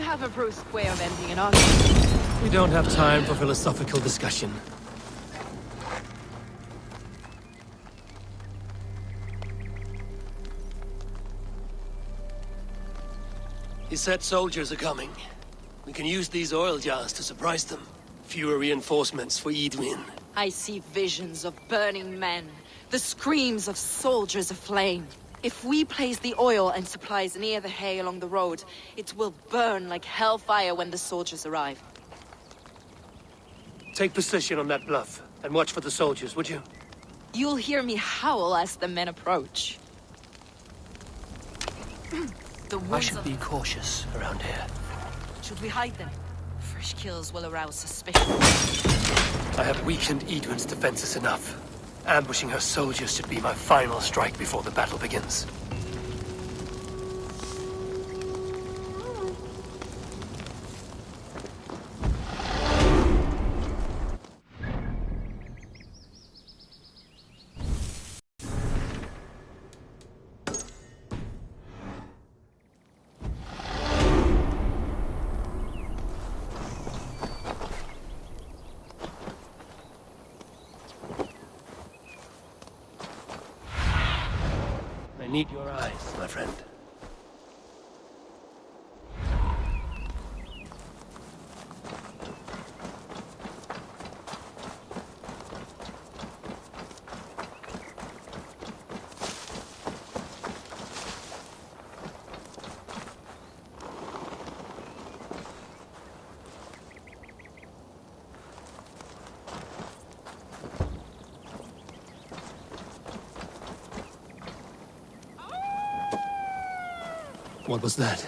have a brusque way of ending an argument.
We don't have time for philosophical discussion. He said soldiers are coming. We can use these oil jars to surprise them. Fewer reinforcements for Edwin.
I see visions of burning men, the screams of soldiers aflame. If we place the oil and supplies near the hay along the road, it will burn like hellfire when the soldiers arrive.
Take position on that bluff, and watch for the soldiers, would you?
You'll hear me howl as the men approach.
I should be cautious around here.
Should we hide them? Fresh kills will arouse suspicion.
I have weakened Edwin's defenses enough. Ambushing her soldiers should be my final strike before the battle begins. I need your eyes, my friend. What was that?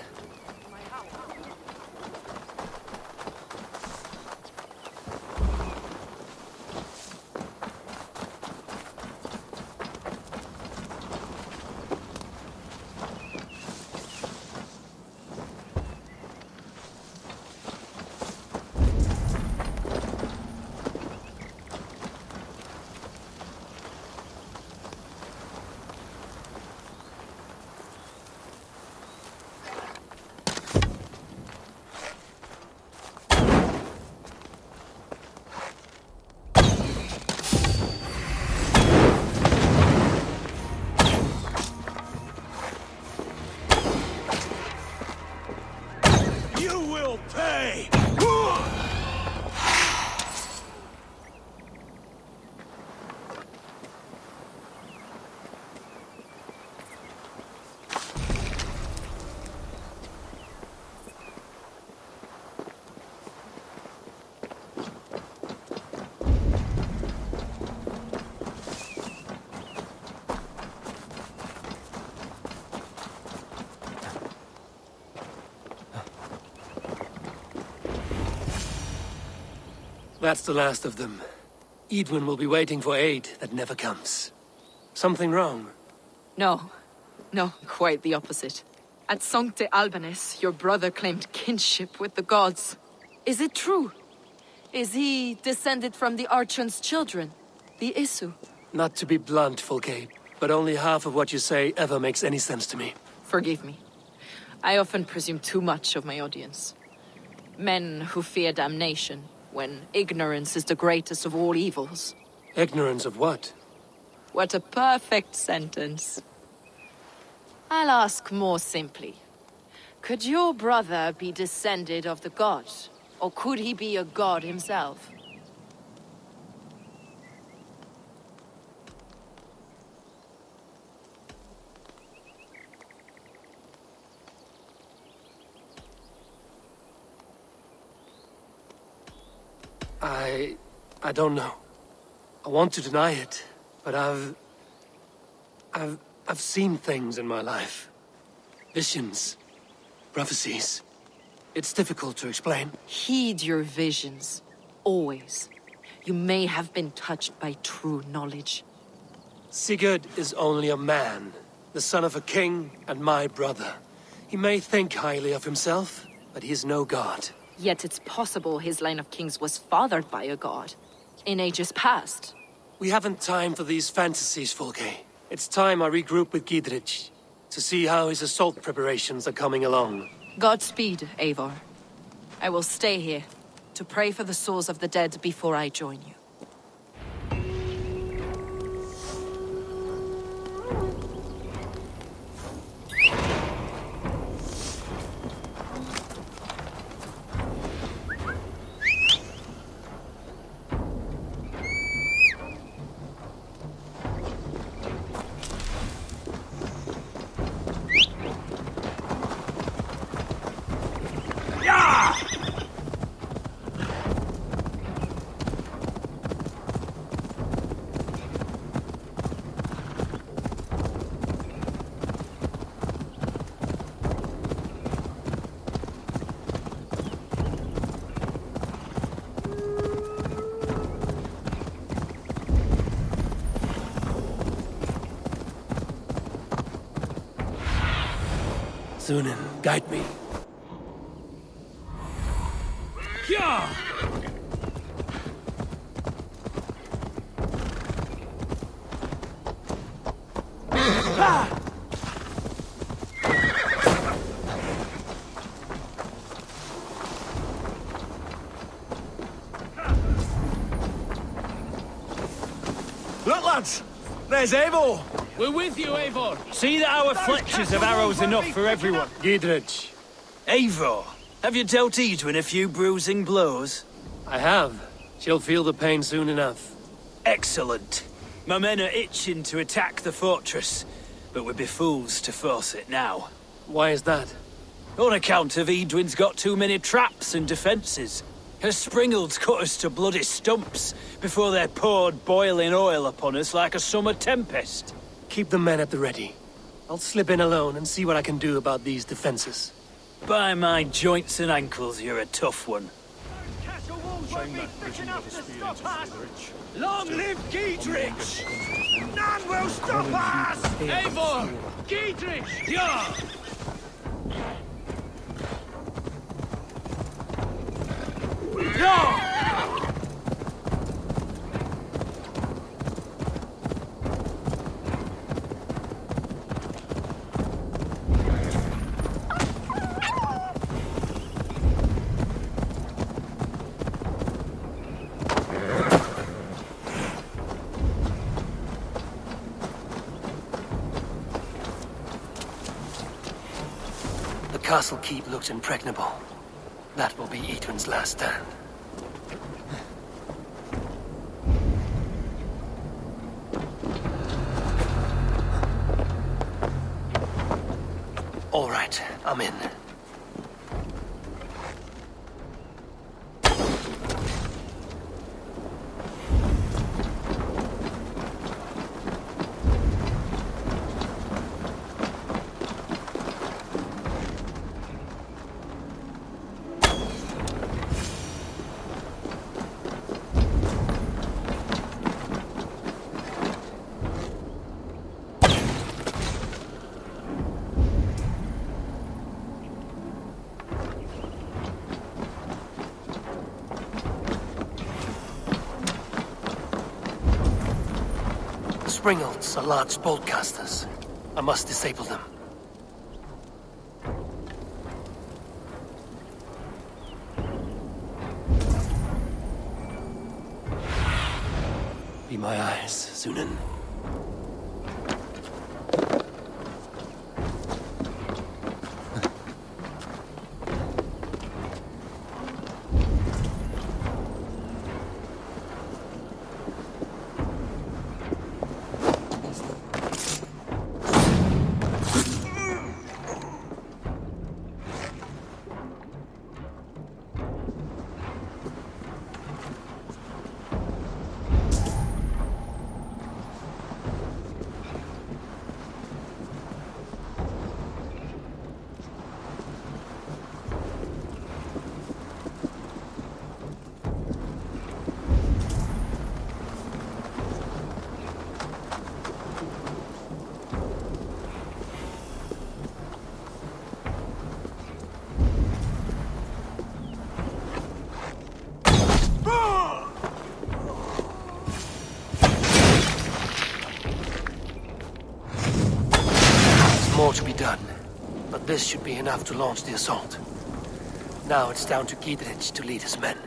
You will pay!
That's the last of them. Edwin will be waiting for aid that never comes. Something wrong?
No. No, quite the opposite. At Sancte Albanus, your brother claimed kinship with the gods. Is it true? Is he descended from the Archon's children, the Isu?
Not to be blunt, Fulke, but only half of what you say ever makes any sense to me.
Forgive me. I often presume too much of my audience. Men who fear damnation, when ignorance is the greatest of all evils.
Ignorance of what?
What a perfect sentence. I'll ask more simply. Could your brother be descended of the gods? Or could he be a god himself?
I don't know. I want to deny it, but I've seen things in my life. Visions, prophecies. It's difficult to explain.
Heed your visions. Always. You may have been touched by true knowledge.
Sigurd is only a man, the son of a king and my brother. He may think highly of himself, but he is no god.
Yet it's possible his line of kings was fathered by a god. In ages past.
We haven't time for these fantasies, Fulke. It's time I regroup with Gidrich to see how his assault preparations are coming along.
Godspeed, Eivor. I will stay here to pray for the souls of the dead before I join you.
Sunan, guide me.
Look, lads! There's Eivor!
We're with you, Eivor. See that our fletchers have arrows enough for everyone.
Giedrich.
Eivor, have you dealt Edwin a few bruising blows?
I have. She'll feel the pain soon enough.
Excellent. My men are itching to attack the fortress, but we'd be fools to force it now.
Why is that?
On account of Edwin's got too many traps and defences. Her springalds cut us to bloody stumps before they poured boiling oil upon us like a summer tempest.
Keep the men at the ready. I'll slip in alone and see what I can do about these defenses.
By my joints and ankles, you're a tough one.
Long live Giedrich! None will stop us! Eivor! Giedrich! Yeah!
The castle keep looks impregnable. That will be Edwin's last stand. All right, I'm in. Springalds are large bolt casters. I must disable them. Be my eyes, Sunan. More to be done, but this should be enough to launch the assault. Now it's down to Giedrich to lead his men.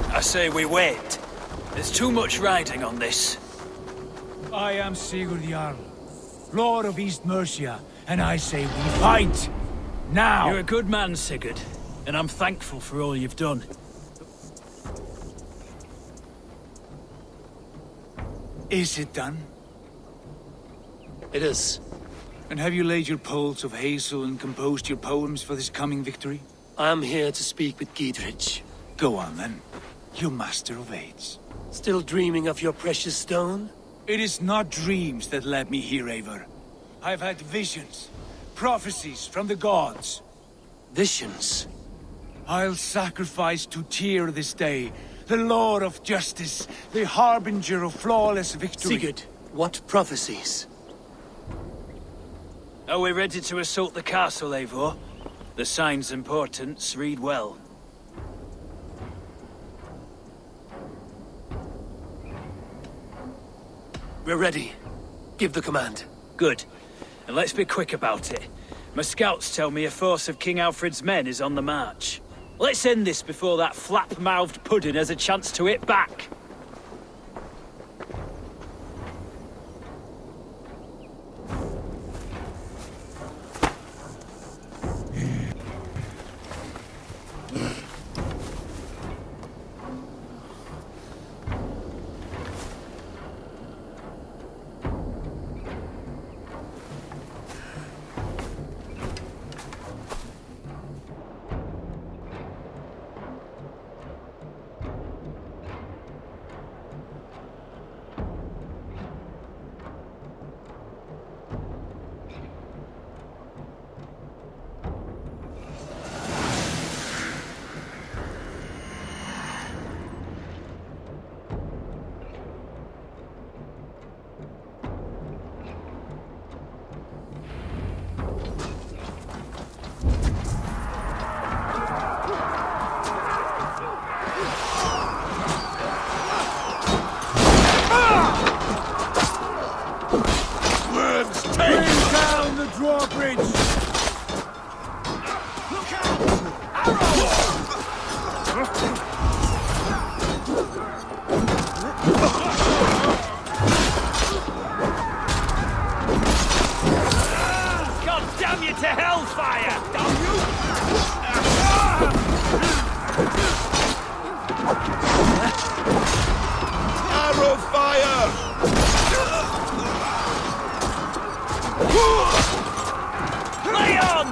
I say we wait. There's too much riding on this.
I am Sigurd Jarl, Lord of East Mercia, and I say we fight! Now!
You're a good man, Sigurd, and I'm thankful for all you've done.
Is it done?
It is.
And have you laid your poles of hazel and composed your poems for this coming victory?
I am here to speak with Giedrich.
Go on then, you master of aids.
Still dreaming of your precious stone?
It is not dreams that led me here, Eivor. I've had visions, prophecies from the gods.
Visions?
I'll sacrifice to Tyr this day, the Lord of Justice, the harbinger of flawless victory.
Sigurd, what prophecies?
Are we ready to assault the castle, Eivor? The sign's importance, read well.
We're ready. Give the command.
Good. And let's be quick about it. My scouts tell me a force of King Alfred's men is on the march. Let's end this before that flap-mouthed pudding has a chance to hit back.
Drawbridge!
Look out! Arrows!
God damn you to hellfire! Damn you!
Arrow fire!
Lay on!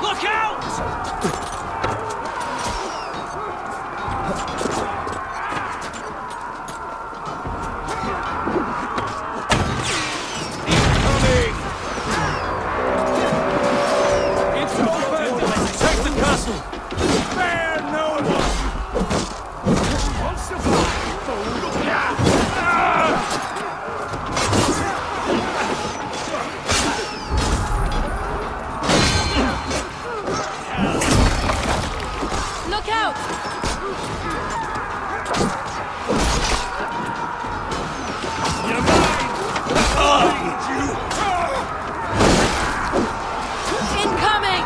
Look out!
Incoming!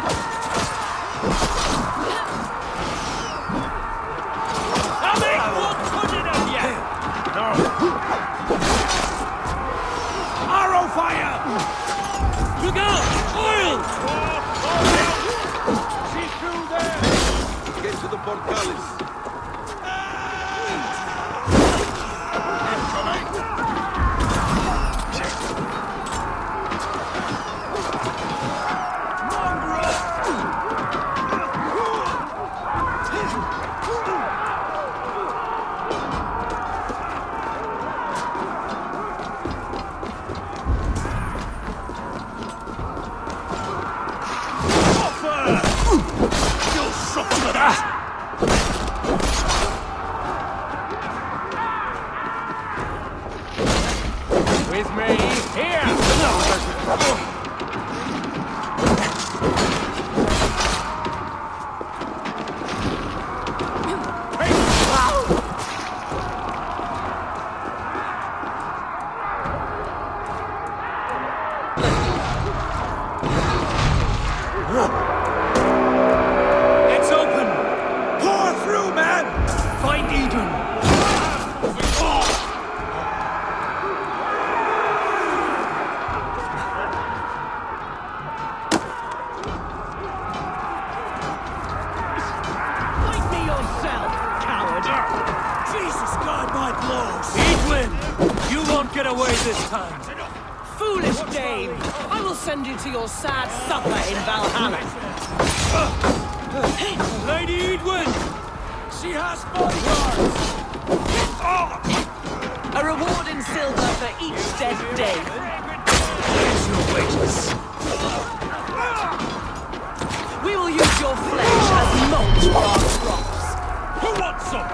Arrow fire! Look out! Oil! She's through there!
Get to the portales.
With me, here!
It's open!
Pour through, man!
Find Eden!
Fight me yourself, coward! Jesus, guard my blows!
Edwin! You won't get away this time!
Foolish dame! I will send you to your sad supper in Valhalla.
Lady Edwin!
She has bodyguards!
A reward in silver for each dead day.
Here's your wages.
We will use your flesh as mulch for our crops.
Who wants some?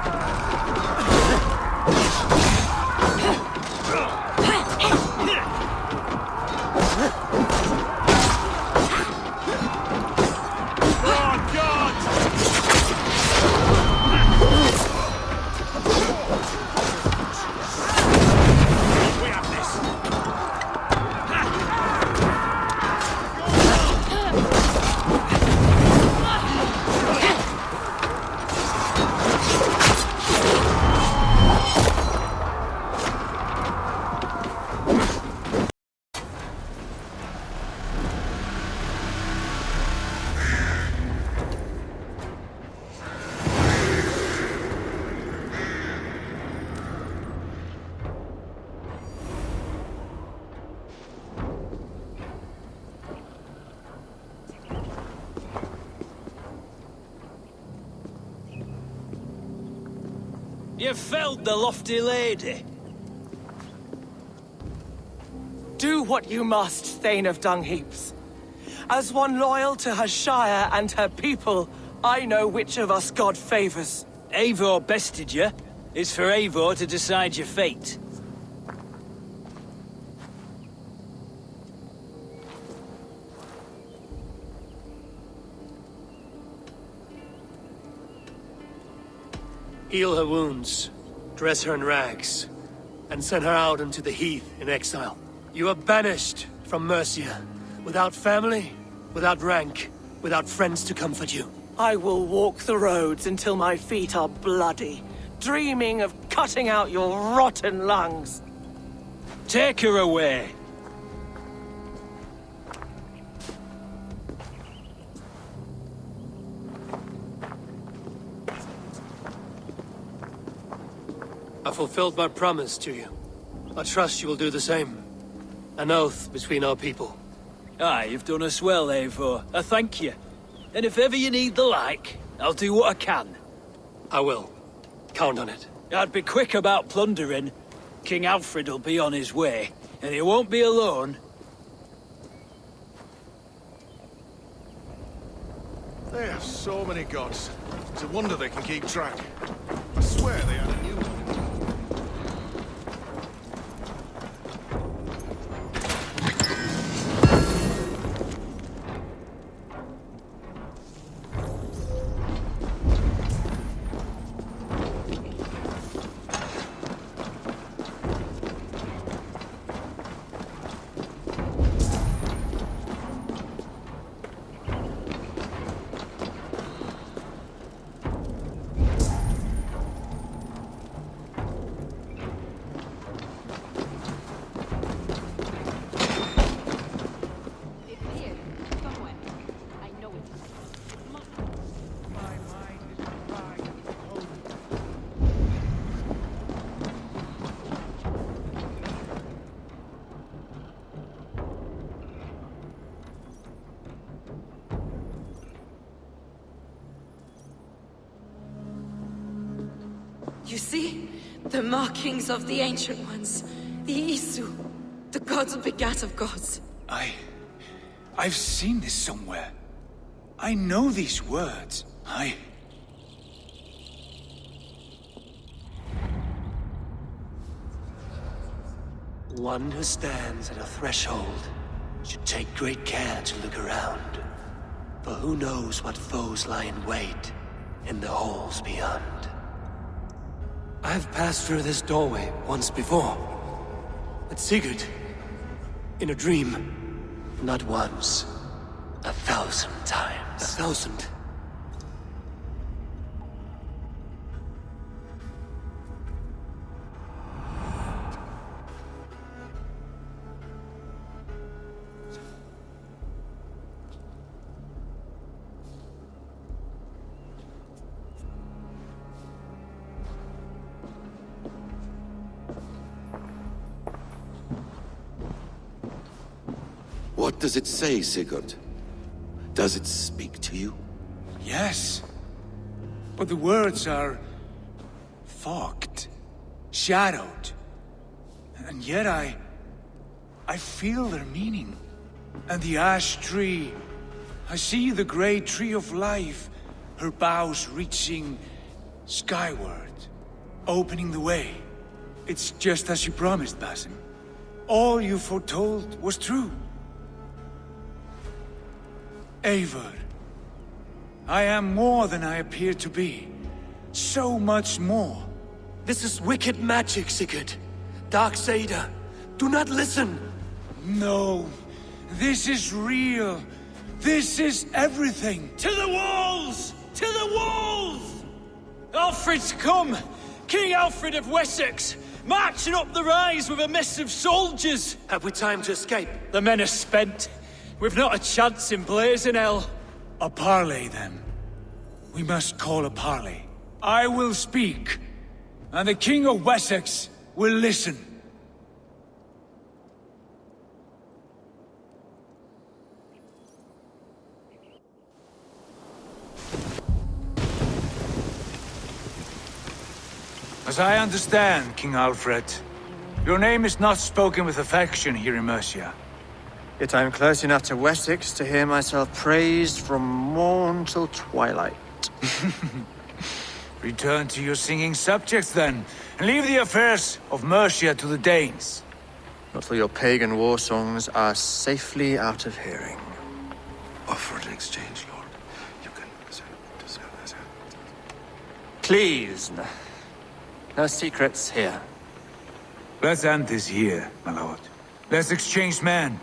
Oh, God! We have this.
You felled the lofty lady.
Do what you must, Thane of Dungheaps. As one loyal to her shire and her people, I know which of us God favors.
Eivor bested you. It's for Eivor to decide your fate.
Heal her wounds, dress her in rags, and send her out into the heath in exile. You are banished from Mercia, without family, without rank, without friends to comfort you.
I will walk the roads until my feet are bloody, dreaming of cutting out your rotten lungs.
Take her away.
I fulfilled my promise to you. I trust you will do the same. An oath between our people.
Aye, you've done us well, Eivor. I thank you. And if ever you need the like, I'll do what I can.
I will. Count on it.
I'd be quick about plundering. King Alfred will be on his way, and he won't be alone.
They have so many gods. It's a wonder they can keep track. I swear they had a new one.
You see? The markings of the Ancient Ones. The Isu. The gods begat of gods.
I've seen this somewhere. I know these words.
One who stands at a threshold should take great care to look around. For who knows what foes lie in wait in the halls beyond. I've passed through this doorway once before. With Sigurd. In a dream. Not once. 1,000 times. 1,000?
What does it say, Sigurd? Does it speak to you?
Yes. But the words are... fogged. Shadowed. And yet I feel their meaning. And the ash tree... I see the great tree of life, her boughs reaching skyward, opening the way. It's just as you promised, Basim. All you foretold was true. Eivor, I am more than I appear to be. So much more.
This is wicked magic, Sigurd. Darksader, do not listen.
No, this is real. This is everything.
To the walls! To the walls! Alfred's come! King Alfred of Wessex! Marching up the rise with a mess of soldiers!
Have we time to escape?
The men are spent. We've not a chance in blazing hell.
A parley, then. We must call a parley. I will speak, and the King of Wessex will listen. As I understand, King Alfred, your name is not spoken with affection here in Mercia.
Yet I am close enough to Wessex to hear myself praised from morn till twilight.
Return to your singing subjects, then, and leave the affairs of Mercia to the Danes.
Not till your pagan war songs are safely out of hearing.
Offer an exchange, Lord. You can...
Please, no secrets here.
Let's end this here, my lord. Let's exchange men.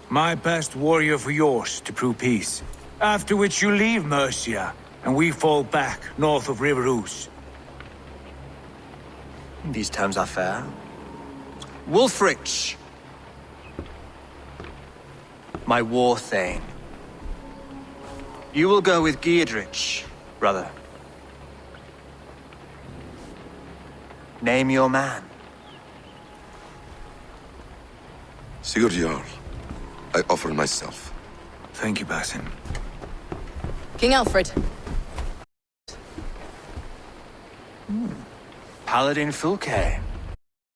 My best warrior for yours to prove peace. After which you leave Mercia, and we fall back north of River Ouse.
These terms are fair. Wulfrich! My war thane. You will go with Giedrich, brother. Name your man.
Sigurd Jarl, I offer myself.
Thank you, Basim.
King Alfred.
Paladin Fulke.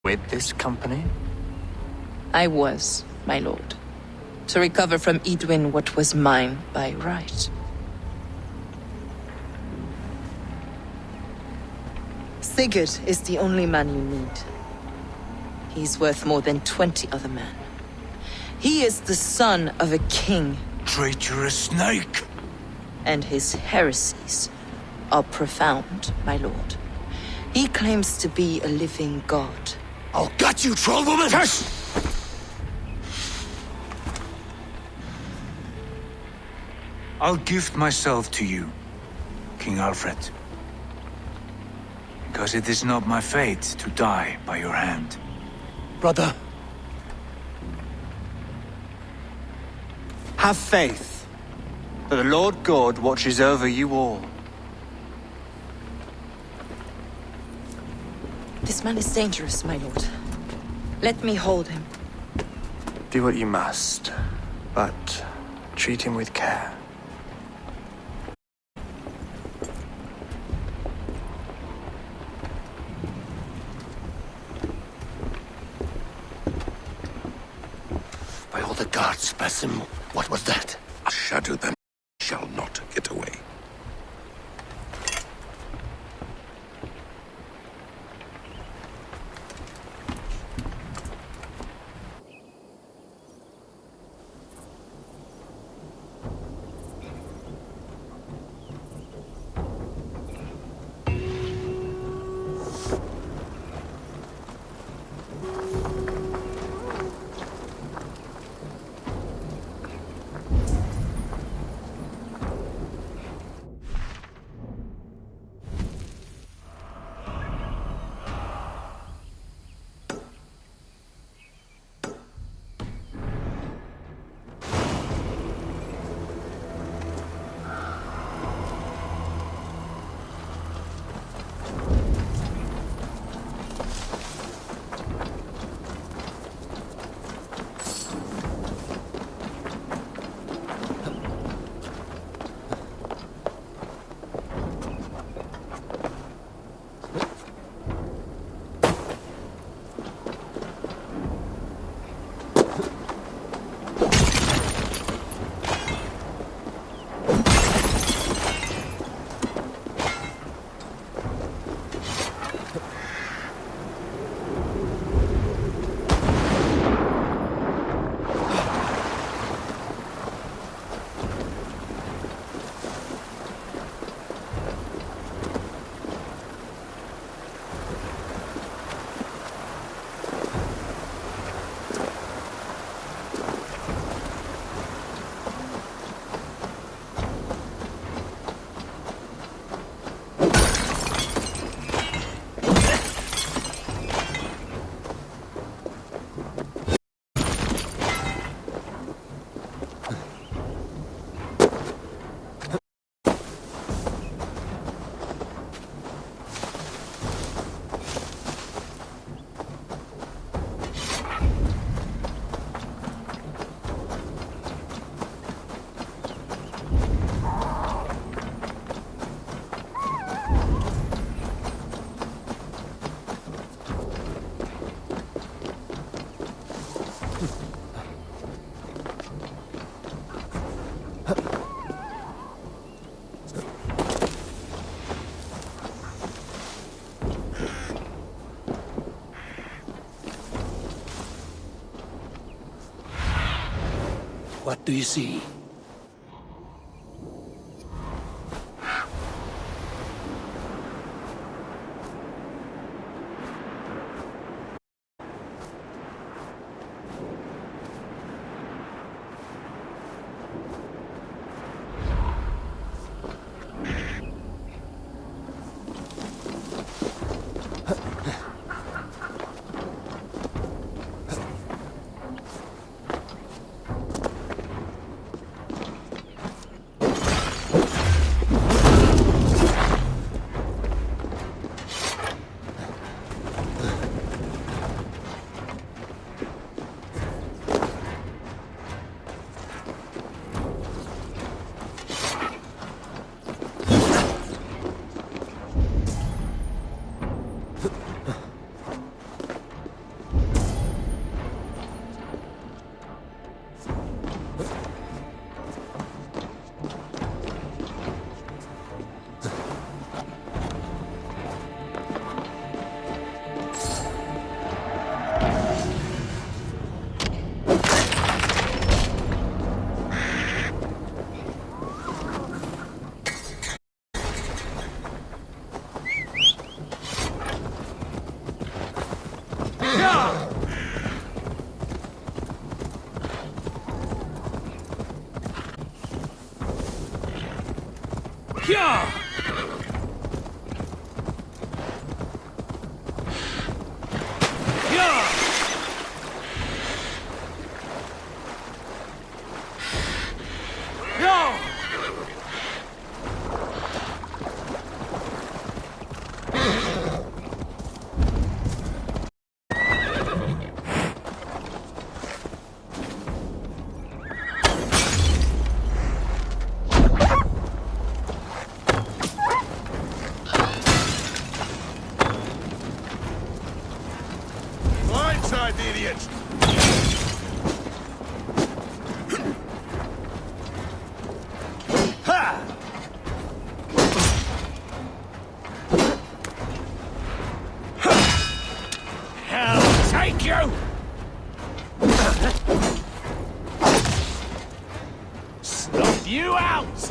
With this company?
I was, my lord. To recover from Edwin what was mine by right. Sigurd is the only man you need. He's worth more than 20 other men. He is the son of a king.
Traitorous snake!
And his heresies are profound, my lord. He claims to be a living god.
I'll gut you, troll woman!
Hush! I'll gift myself to you, King Alfred. Because it is not my fate to die by your hand.
Brother.
Have faith that the Lord God watches over you all.
This man is dangerous, my lord. Let me hold him.
Do what you must, but treat him with care.
the guards, Basim. What was that?
A shadow that shall not get away.
What do you see?
Blindside the idiot!
Thank you! Snuff you out!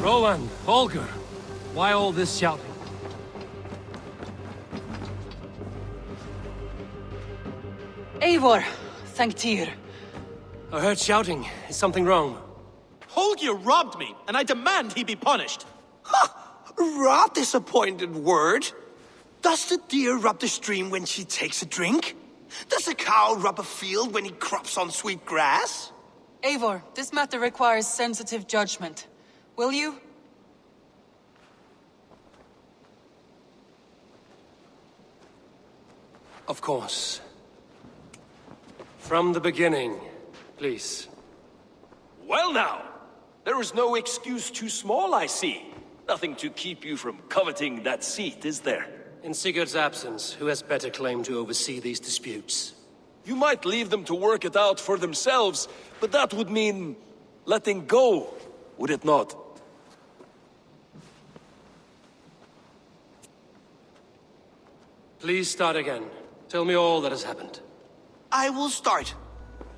Rowan, Holger, why all this shouting?
Eivor, thank Tyr.
I heard shouting. Is something wrong?
Holger robbed me, and I demand he be punished.
Rot disappointed word. Does the deer rub the stream when she takes a drink? Does a cow rub a field when he crops on sweet grass?
Eivor, this matter requires sensitive judgment. Will you?
Of course. From the beginning, please.
Well now, there is no excuse too small, I see. Nothing to keep you from coveting that seat, is there?
In Sigurd's absence, who has better claim to oversee these disputes?
You might leave them to work it out for themselves, but that would mean letting go, would it not?
Please start again. Tell me all that has happened.
I will start.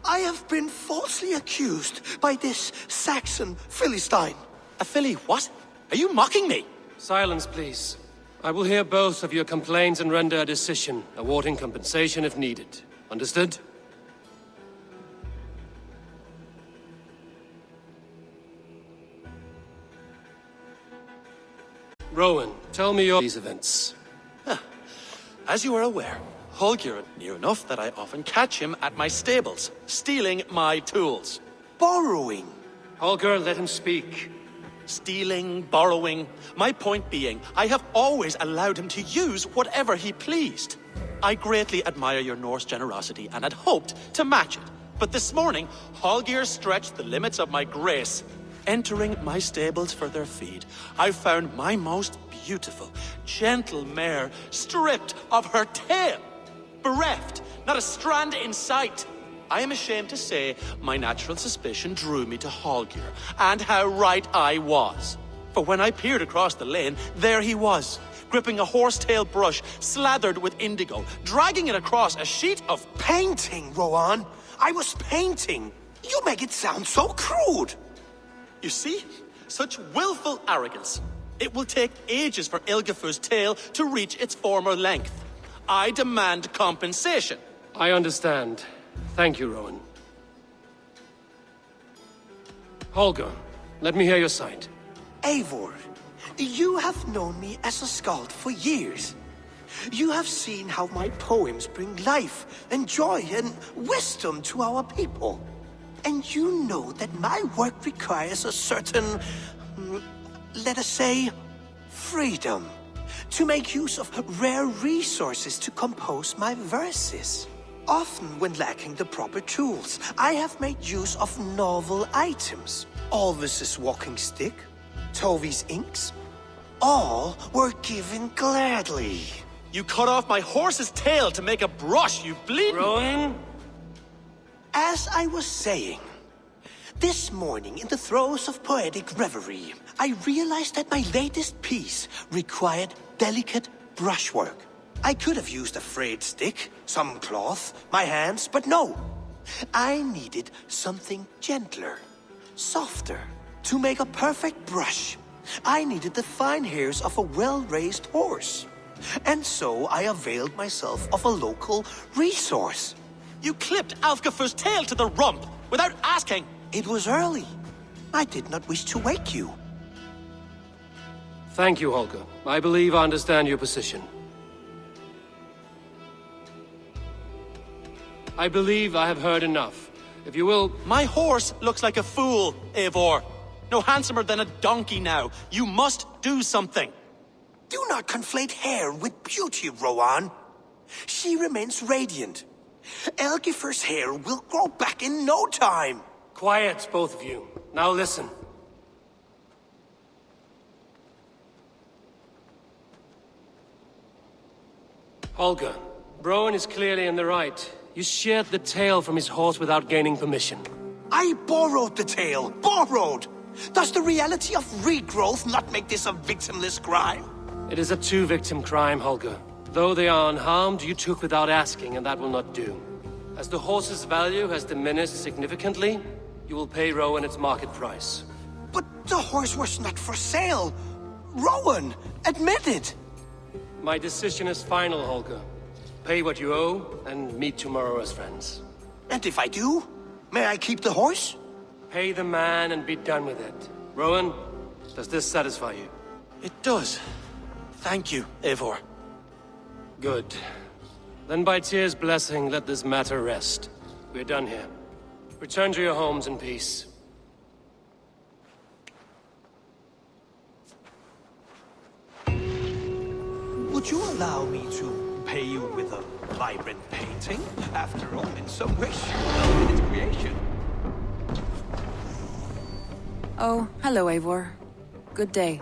I have been falsely accused by this Saxon Philistine.
A Philly what? Are you mocking me?
Silence, please. I will hear both of your complaints and render a decision, awarding compensation if needed. Understood? Rowan, tell me these events.
As you are aware, Holger knew enough that I often catch him at my stables, stealing my tools.
Borrowing.
Holger, let him speak.
Stealing, borrowing. My point being, I have always allowed him to use whatever he pleased.
I greatly admire your Norse generosity and had hoped to match it. But this morning, Hallgeir stretched the limits of my grace. Entering my stables for their feed, I found my most beautiful, gentle mare stripped of her tail. Bereft, not a strand in sight. I am ashamed to say my natural suspicion drew me to Hallgeir, and how right I was. For when I peered across the lane, there he was, gripping a horsetail brush slathered with indigo, dragging it across a sheet of...
Painting, Rowan! I was painting! You make it sound so crude!
You see? Such willful arrogance. It will take ages for Ilgafur's tail to reach its former length. I demand compensation.
I understand. Thank you, Rowan. Holger, let me hear your side.
Eivor, you have known me as a skald for years. You have seen how my poems bring life and joy and wisdom to our people. And you know that my work requires a certain, let us say, freedom, to make use of rare resources to compose my verses. Often when lacking the proper tools, I have made use of novel items. Alvis's walking stick, Tovi's inks, all were given gladly.
You cut off my horse's tail to make a brush, you bleeding...
Rowan?
As I was saying, this morning in the throes of poetic reverie, I realized that my latest piece required delicate brushwork. I could have used a frayed stick, some cloth, my hands, but no. I needed something gentler, softer. To make a perfect brush, I needed the fine hairs of a well-raised horse. And so I availed myself of a local resource.
You clipped Alfgafur's tail to the rump, without asking.
It was early. I did not wish to wake you.
Thank you, Holger. I believe I understand your position. I believe I have heard enough. If you will...
My horse looks like a fool, Eivor. No handsomer than a donkey now. You must do something.
Do not conflate hair with beauty, Rowan. She remains radiant. Elgifur's hair will grow back in no time.
Quiet, both of you. Now listen. Holger, Rowan is clearly in the right. You sheared the tail from his horse without gaining permission.
I borrowed the tail. Borrowed! Does the reality of regrowth not make this a victimless crime?
It is a two-victim crime, Holger. Though they are unharmed, you took without asking, and that will not do. As the horse's value has diminished significantly, you will pay Rowan its market price.
But the horse was not for sale. Rowan, admit it.
My decision is final, Holger. Pay what you owe, and meet tomorrow as friends.
And if I do, may I keep the horse?
Pay the man and be done with it. Rowan, does this satisfy you?
It does. Thank you, Eivor.
Good. Then by Tyr's blessing, let this matter rest. We're done here. Return to your homes in peace.
Would you allow me to pay you with a vibrant painting? After all, in some way, in its creation.
Oh, hello, Eivor. Good day.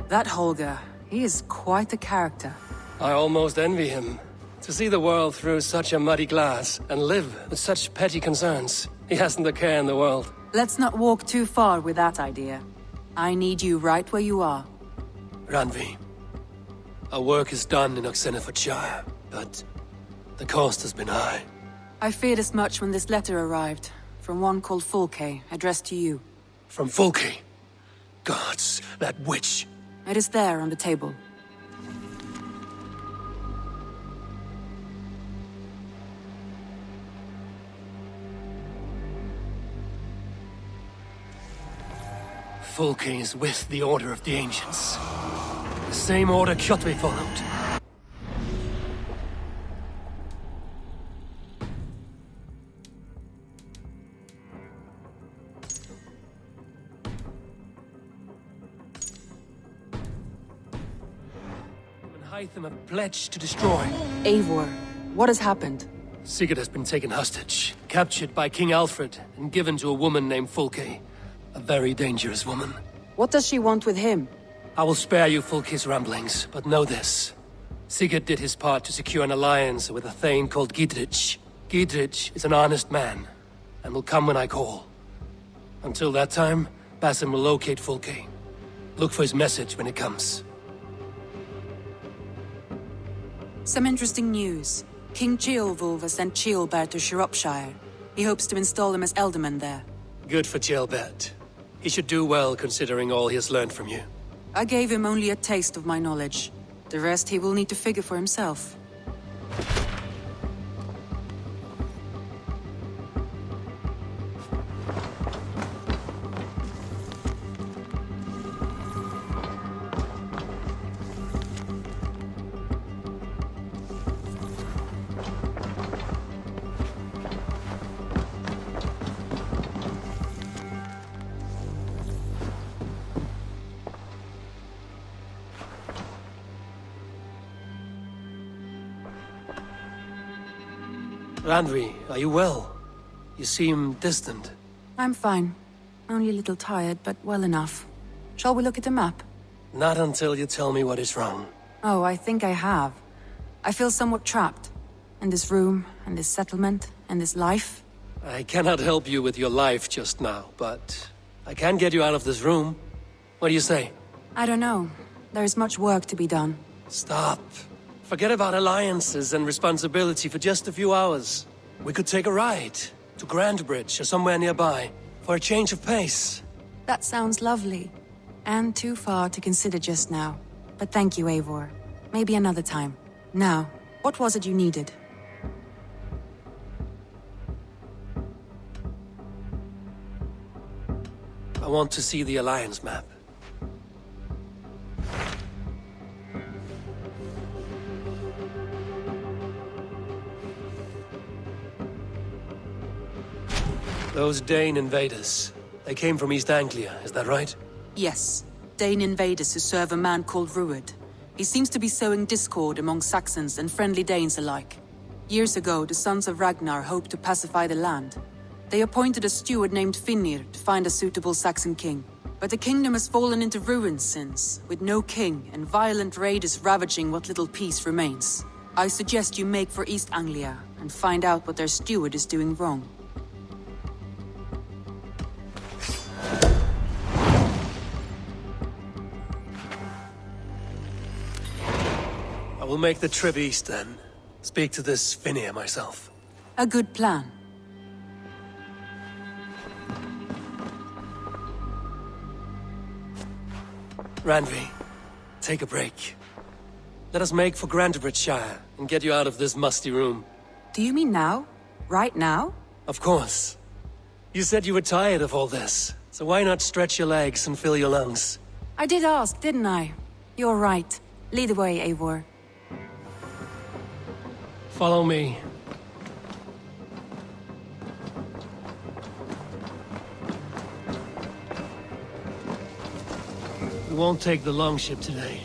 That Holger, he is quite the character.
I almost envy him. To see the world through such a muddy glass and live with such petty concerns. He hasn't a care in the world.
Let's not walk too far with that idea. I need you right where you are.
Randvi, our work is done in Oxenfordshire, but the cost has been high.
I feared as much when this letter arrived, from one called Fulke, addressed to you.
From Fulke? Gods, that witch!
It is there on the table.
Fulke is with the Order of the Ancients. The same order Kjotve followed. Hytham have pledged to destroy.
Eivor, what has happened?
Sigurd has been taken hostage, captured by King Alfred, and given to a woman named Fulke. A very dangerous woman.
What does she want with him?
I will spare you Fulke's ramblings, but know this. Sigurd did his part to secure an alliance with a thane called Gidrich. Gidrich is an honest man, and will come when I call. Until that time, Basim will locate Fulke. Look for his message when it comes.
Some interesting news. King Ceolwulf has sent Ceolbert to Shropshire. He hopes to install him as Elderman there.
Good for Ceolbert. He should do well considering all he has learned from you.
I gave him only a taste of my knowledge. The rest he will need to figure for himself.
Randvi, are you well? You seem distant.
I'm fine. Only a little tired, but well enough. Shall we look at the map?
Not until you tell me what is wrong.
Oh, I think I have. I feel somewhat trapped. In this room, and this settlement, and this life.
I cannot help you with your life just now, but I can get you out of this room. What do you say?
I don't know. There is much work to be done.
Stop. Forget about alliances and responsibility for just a few hours. We could take a ride to Grandbridge or somewhere nearby for a change of pace.
That sounds lovely. And too far to consider just now. But thank you, Eivor. Maybe another time. Now, what was it you needed?
I want to see the Alliance map. Those Dane invaders, they came from East Anglia, is that right?
Yes. Dane invaders who serve a man called Rued. He seems to be sowing discord among Saxons and friendly Danes alike. Years ago, the sons of Ragnar hoped to pacify the land. They appointed a steward named Finnir to find a suitable Saxon king. But the kingdom has fallen into ruins since, with no king and violent raiders ravaging what little peace remains. I suggest you make for East Anglia and find out what their steward is doing wrong.
I will make the trip east then. Speak to this Finnir myself.
A good plan.
Randvi, take a break. Let us make for Grandbridgeshire and get you out of this musty room.
Do you mean now? Right now?
Of course. You said you were tired of all this, so why not stretch your legs and fill your lungs?
I did ask, didn't I? You're right. Lead the way, Eivor.
Follow me. We won't take the longship today.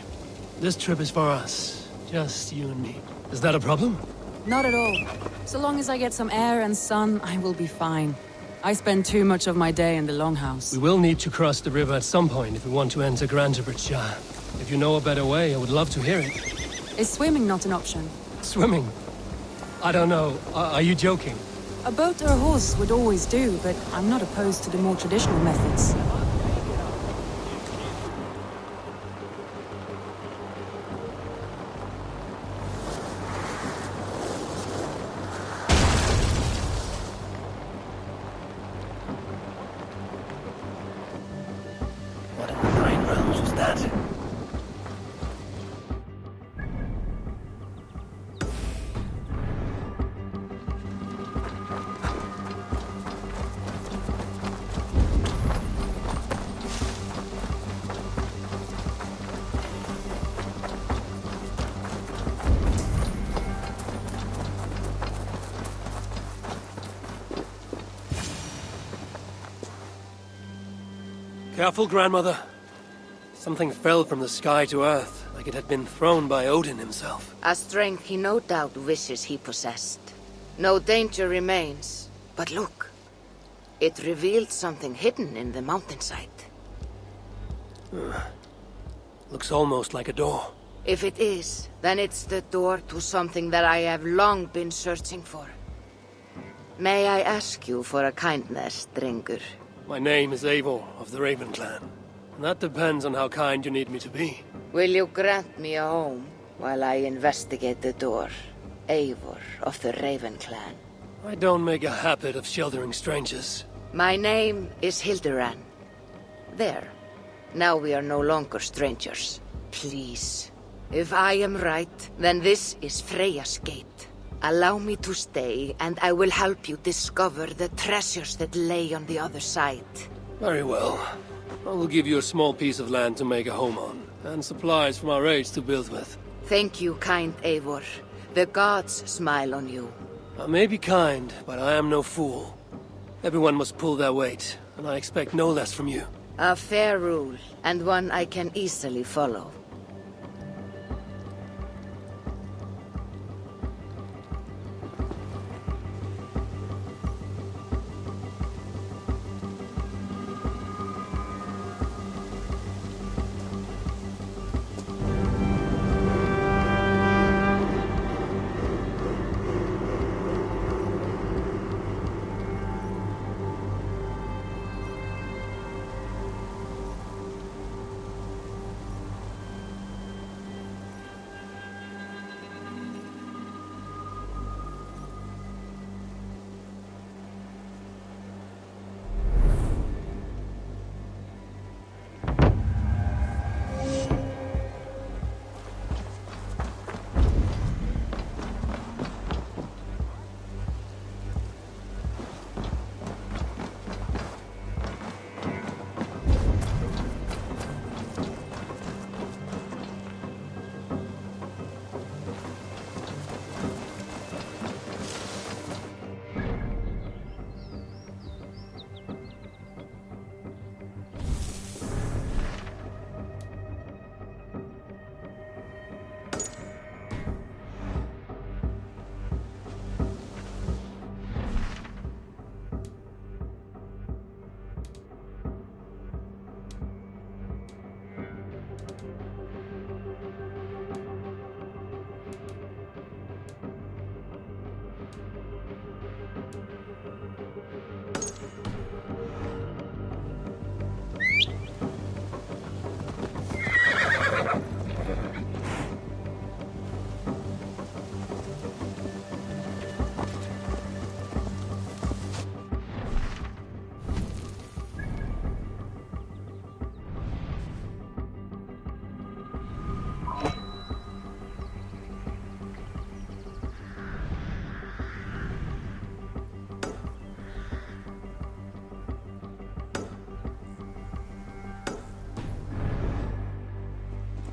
This trip is for us. Just you and me. Is that a problem?
Not at all. So long as I get some air and sun, I will be fine. I spend too much of my day in the Longhouse.
We will need to cross the river at some point if we want to enter Grandbridgeshire. If you know a better way, I would love to hear it.
Is swimming not an option?
Swimming? I don't know. Are you joking?
A boat or a horse would always do, but I'm not opposed to the more traditional methods.
What in the nine realms was that? Careful, grandmother. Something fell from the sky to earth, like it had been thrown by Odin himself.
A strength he no doubt wishes he possessed. No danger remains, but look. It revealed something hidden in the mountainside.
Looks almost like a door.
If it is, then it's the door to something that I have long been searching for. May I ask you for a kindness, Drengur?
My name is Eivor of the Raven Clan. And that depends on how kind you need me to be.
Will you grant me a home while I investigate the door? Eivor of the Raven Clan.
I don't make a habit of sheltering strangers.
My name is Hilderan. There. Now we are no longer strangers. Please. If I am right, then this is Freya's gate. Allow me to stay, and I will help you discover the treasures that lay on the other side.
Very well. I will give you a small piece of land to make a home on, and supplies from our age to build with.
Thank you, kind Eivor. The gods smile on you.
I may be kind, but I am no fool. Everyone must pull their weight, and I expect no less from you.
A fair rule, and one I can easily follow.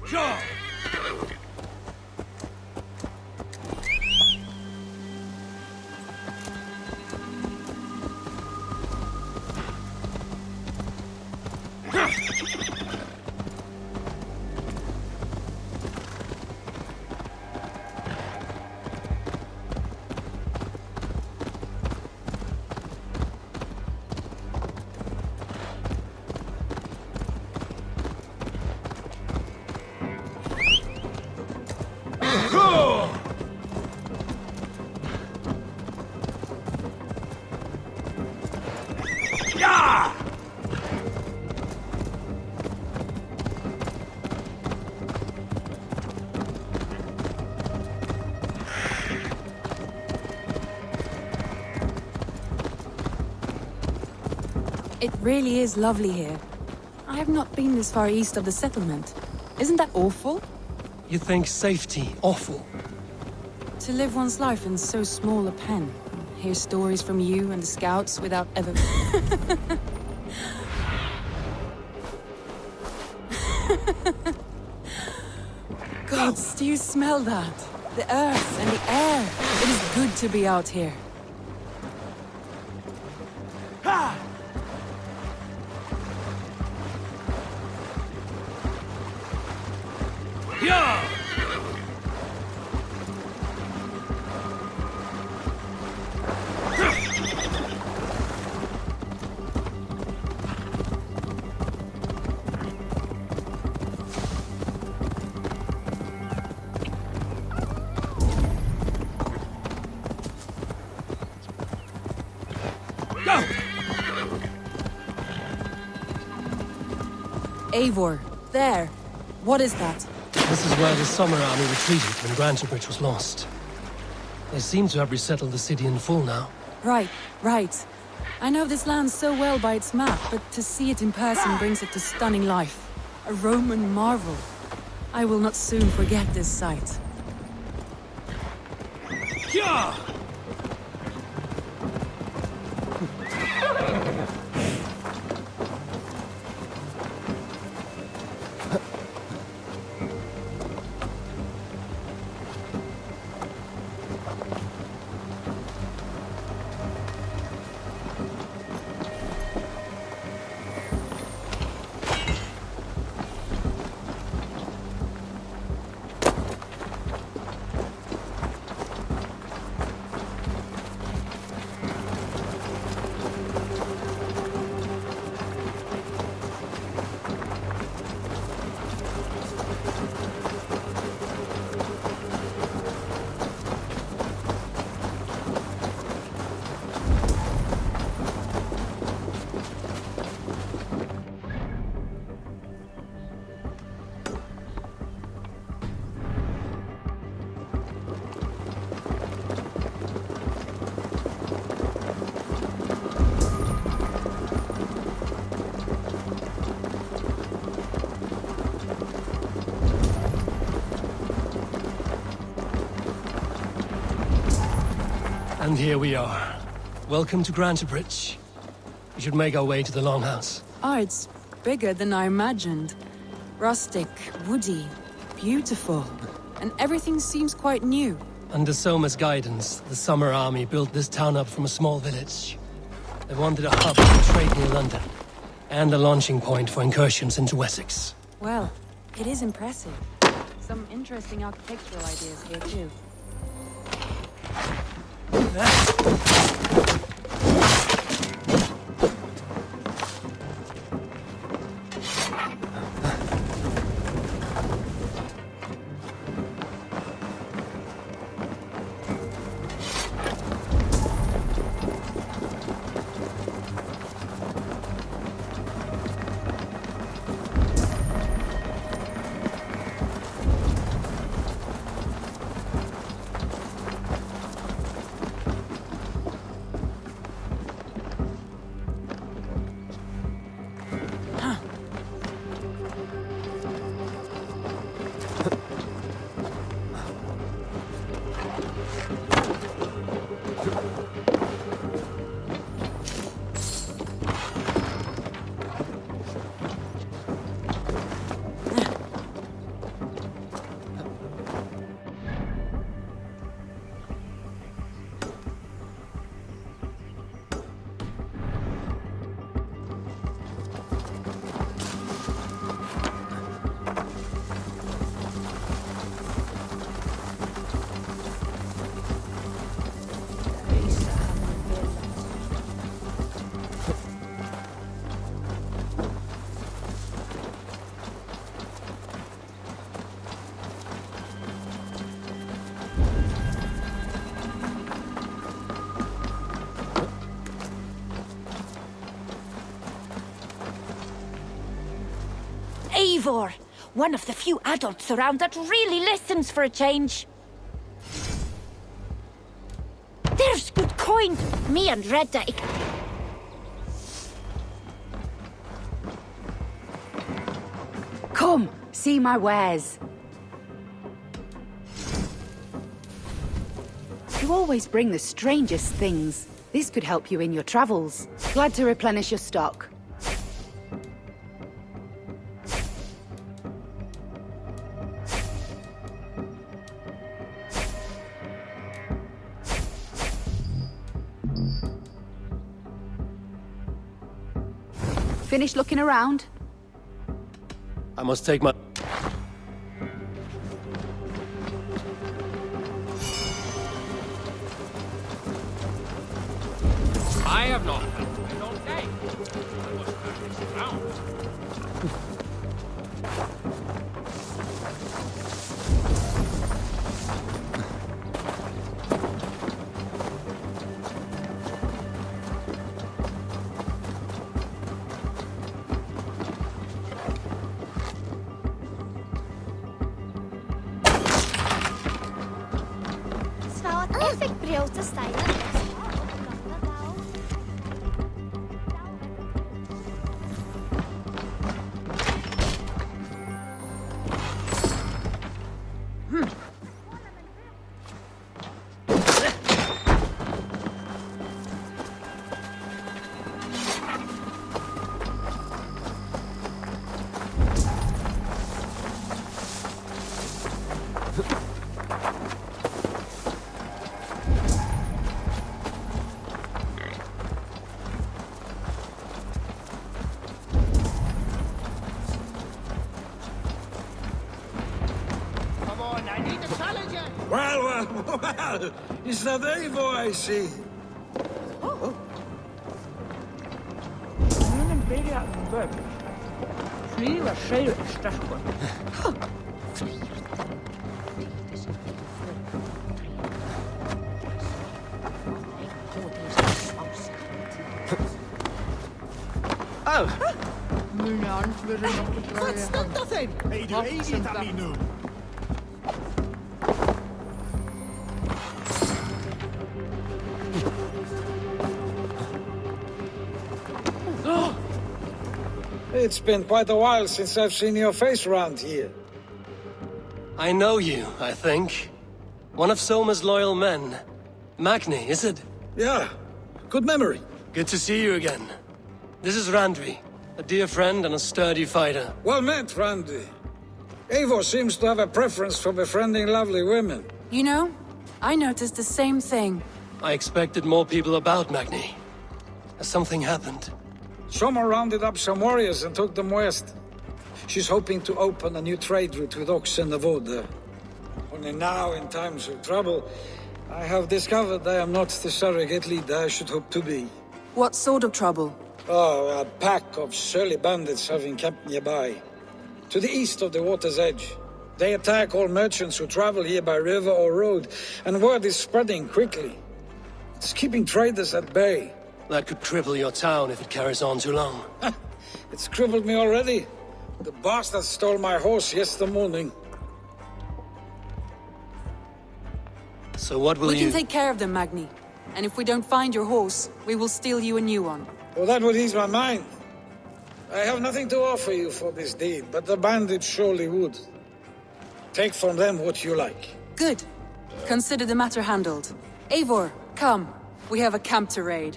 Sure.
It really is lovely here. I have not been this far east of the settlement. Isn't that awful?
You think safety awful?
To live one's life in so small a pen. Hear stories from you and the scouts without ever... Gods, do you smell that? The earth and the air. It is good to be out here.
Yeah!
Eivor, there. What is that?
This is where the Summer Army retreated when Grantebridge was lost. They seem to have resettled the city in full now.
Right, right. I know this land so well by its map, but to see it in person brings it to stunning life. A Roman marvel. I will not soon forget this sight.
Yeah! And here we are. Welcome to Grantebridge. We should make our way to the Longhouse.
Oh, it's bigger than I imagined. Rustic, woody, beautiful. And everything seems quite new.
Under Soma's guidance, the Summer Army built this town up from a small village. They wanted a hub for trade near London, and a launching point for incursions into Wessex.
Well, it is impressive. Some interesting architectural ideas here too.
Eivor! One of the few adults around that really listens for a change. There's good coin! Me and Redda.
Come, see my wares. You always bring the strangest things. This could help you in your travels. Glad to replenish your stock. Finished looking around?
I must take my...
I have not had all day. I must have this round.
fikk brev til steinen.
Come on, I need a challenger.
Well, is that Eivor I see?
Núna byrja að börn. Fríða segir sterkur.
Oh!
What's that nothing? Hey, du eigi það mínu.
It's been quite a while since I've seen your face around here.
I know you, I think. One of Soma's loyal men. Magni, is it?
Yeah, good memory.
Good to see you again. This is Randvi, a dear friend and a sturdy fighter.
Well met, Randvi. Eivor seems to have a preference for befriending lovely women.
You know, I noticed the same thing.
I expected more people about Magni. Has something happened?
Soma rounded up some warriors and took them west. She's hoping to open a new trade route with Ox and the Voda. Only now, in times of trouble, I have discovered I am not the surrogate leader I should hope to be.
What sort of trouble?
Oh, a pack of surly bandits have encamped nearby. To the east of the water's edge. They attack all merchants who travel here by river or road, and word is spreading quickly. It's keeping traders at bay.
That could cripple your town if it carries on too long.
It's crippled me already. The bastard stole my horse yesterday morning.
So what will
We can take care of them, Magni. And if we don't find your horse, we will steal you a new one.
Well, that would ease my mind. I have nothing to offer you for this deed, but the bandits surely would. Take from them what you like.
Good. Consider the matter handled. Eivor, come. We have a camp to raid.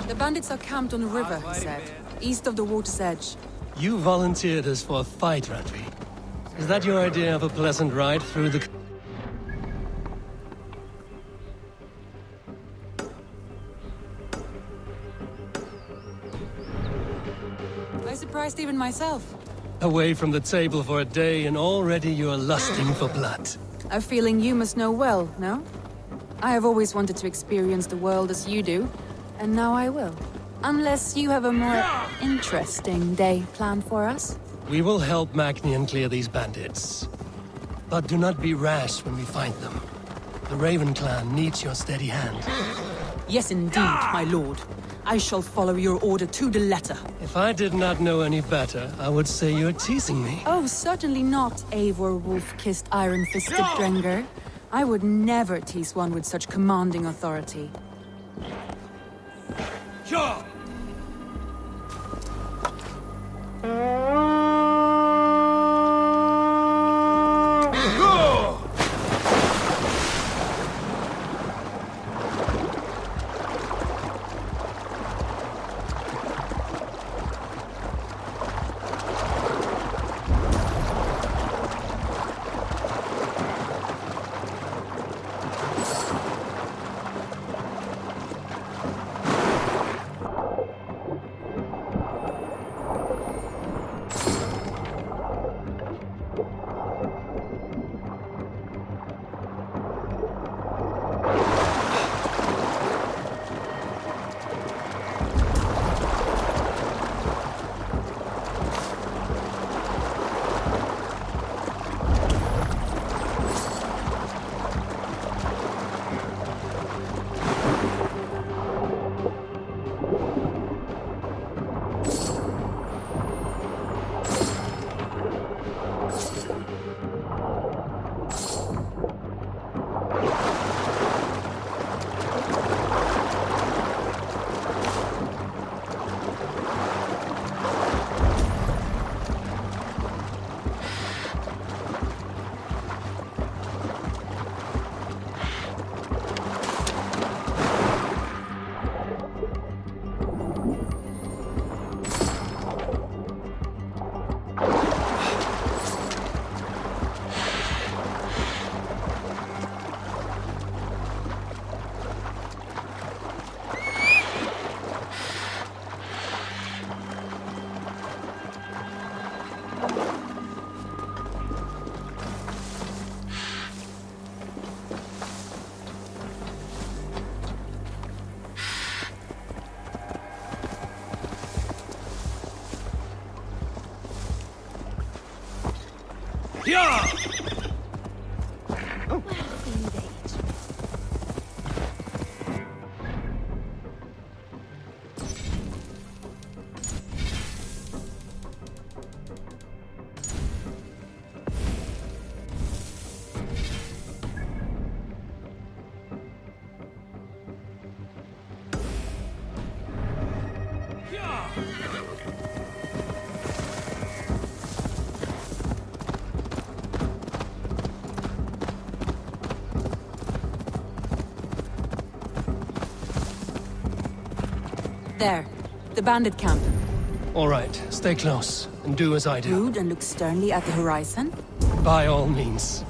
The bandits are camped on the river, he said, east of the water's edge.
You volunteered us for a fight, Randvi. Is that your idea of a pleasant ride through the...
I surprised even myself.
Away from the table for a day and already you're lusting for blood.
A feeling you must know well, no? I have always wanted to experience the world as you do, and now I will. Unless you have a more interesting day planned for us.
We will help Magnian clear these bandits. But do not be rash when we find them. The Raven clan needs your steady hand.
Yes, indeed, my lord. I shall follow your order to the letter.
If I did not know any better, I would say you're teasing me.
Oh, certainly not, Eivor wolf-kissed iron-fisted Drenger. I would never tease one with such commanding authority.
Sure. Yeah!
There. The bandit camp.
All right, stay close, and do as I do.
Rude and look sternly at the horizon.
By all means.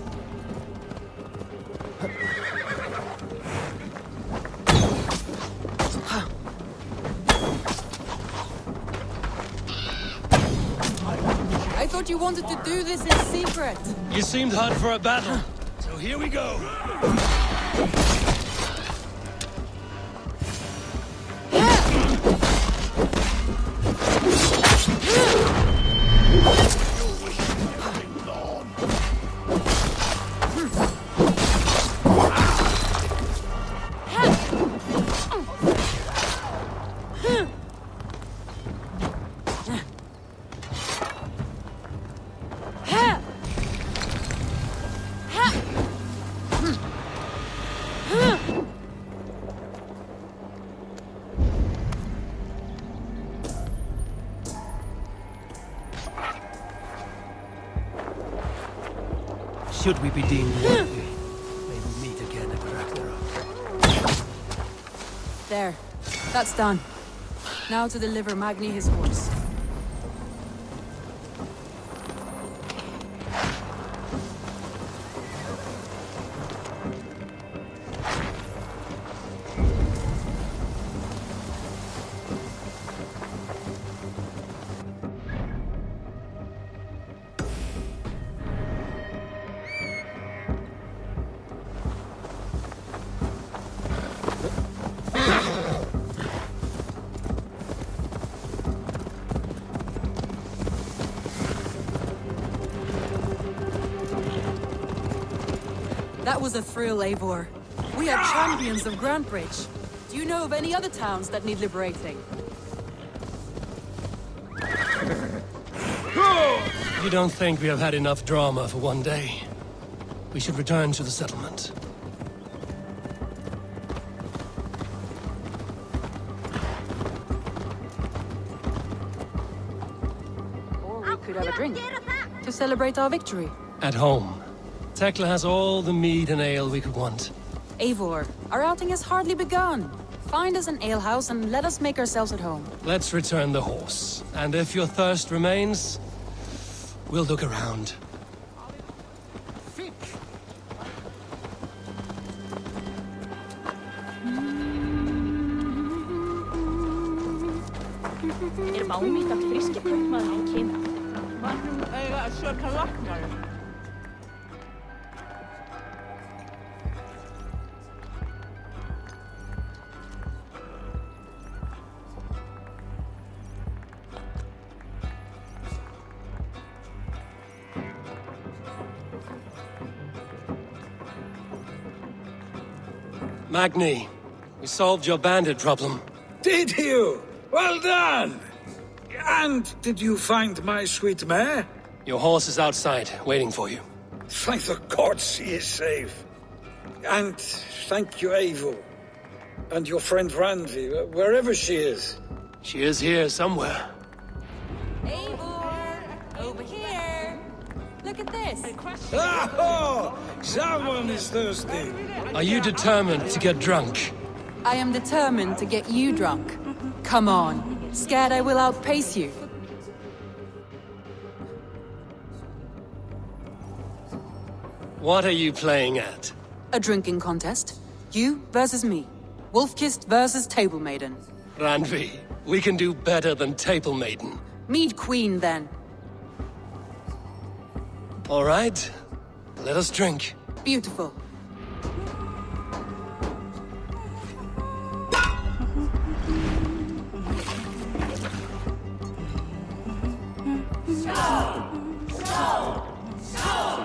I thought you wanted to do this in secret.
You seemed hot for a battle, so here we go. Should we be deemed worthy, maybe meet again at Ragnarok.
There. That's done. Now to deliver Magni his horse. That was a thrill, Eivor. We are champions of Grantbridge. Do you know of any other towns that need liberating?
You don't think we have had enough drama for one day? We should return to the settlement.
Or we could have a drink to celebrate our victory.
At home. Tekla has all the mead and ale we could want.
Eivor, our outing has hardly begun. Find us an alehouse and let us make ourselves at home.
Let's return the horse. And if your thirst remains, we'll look around.
Bara ónýtt að fríski kaupmaður hann kemur. Mannum eiga að söka læknari.
Magni, we solved your bandit problem.
Did you? Well done! And did you find my sweet mare?
Your horse is outside, waiting for you.
Thank the gods she is safe. And thank you, Eivor. And your friend Randvi, wherever she is.
She is here somewhere.
Eivor! Over here! Look at this!
Oh! Someone is thirsty!
Are you determined to get drunk?
I am determined to get you drunk. Come on. Scared I will outpace you.
What are you playing at?
A drinking contest. You versus me. Wolf-kissed versus Table Maiden.
Randvi, we can do better than Table Maiden.
Mead Queen, then.
All right. Let us drink.
Beautiful.
Skål! Skål! Skål!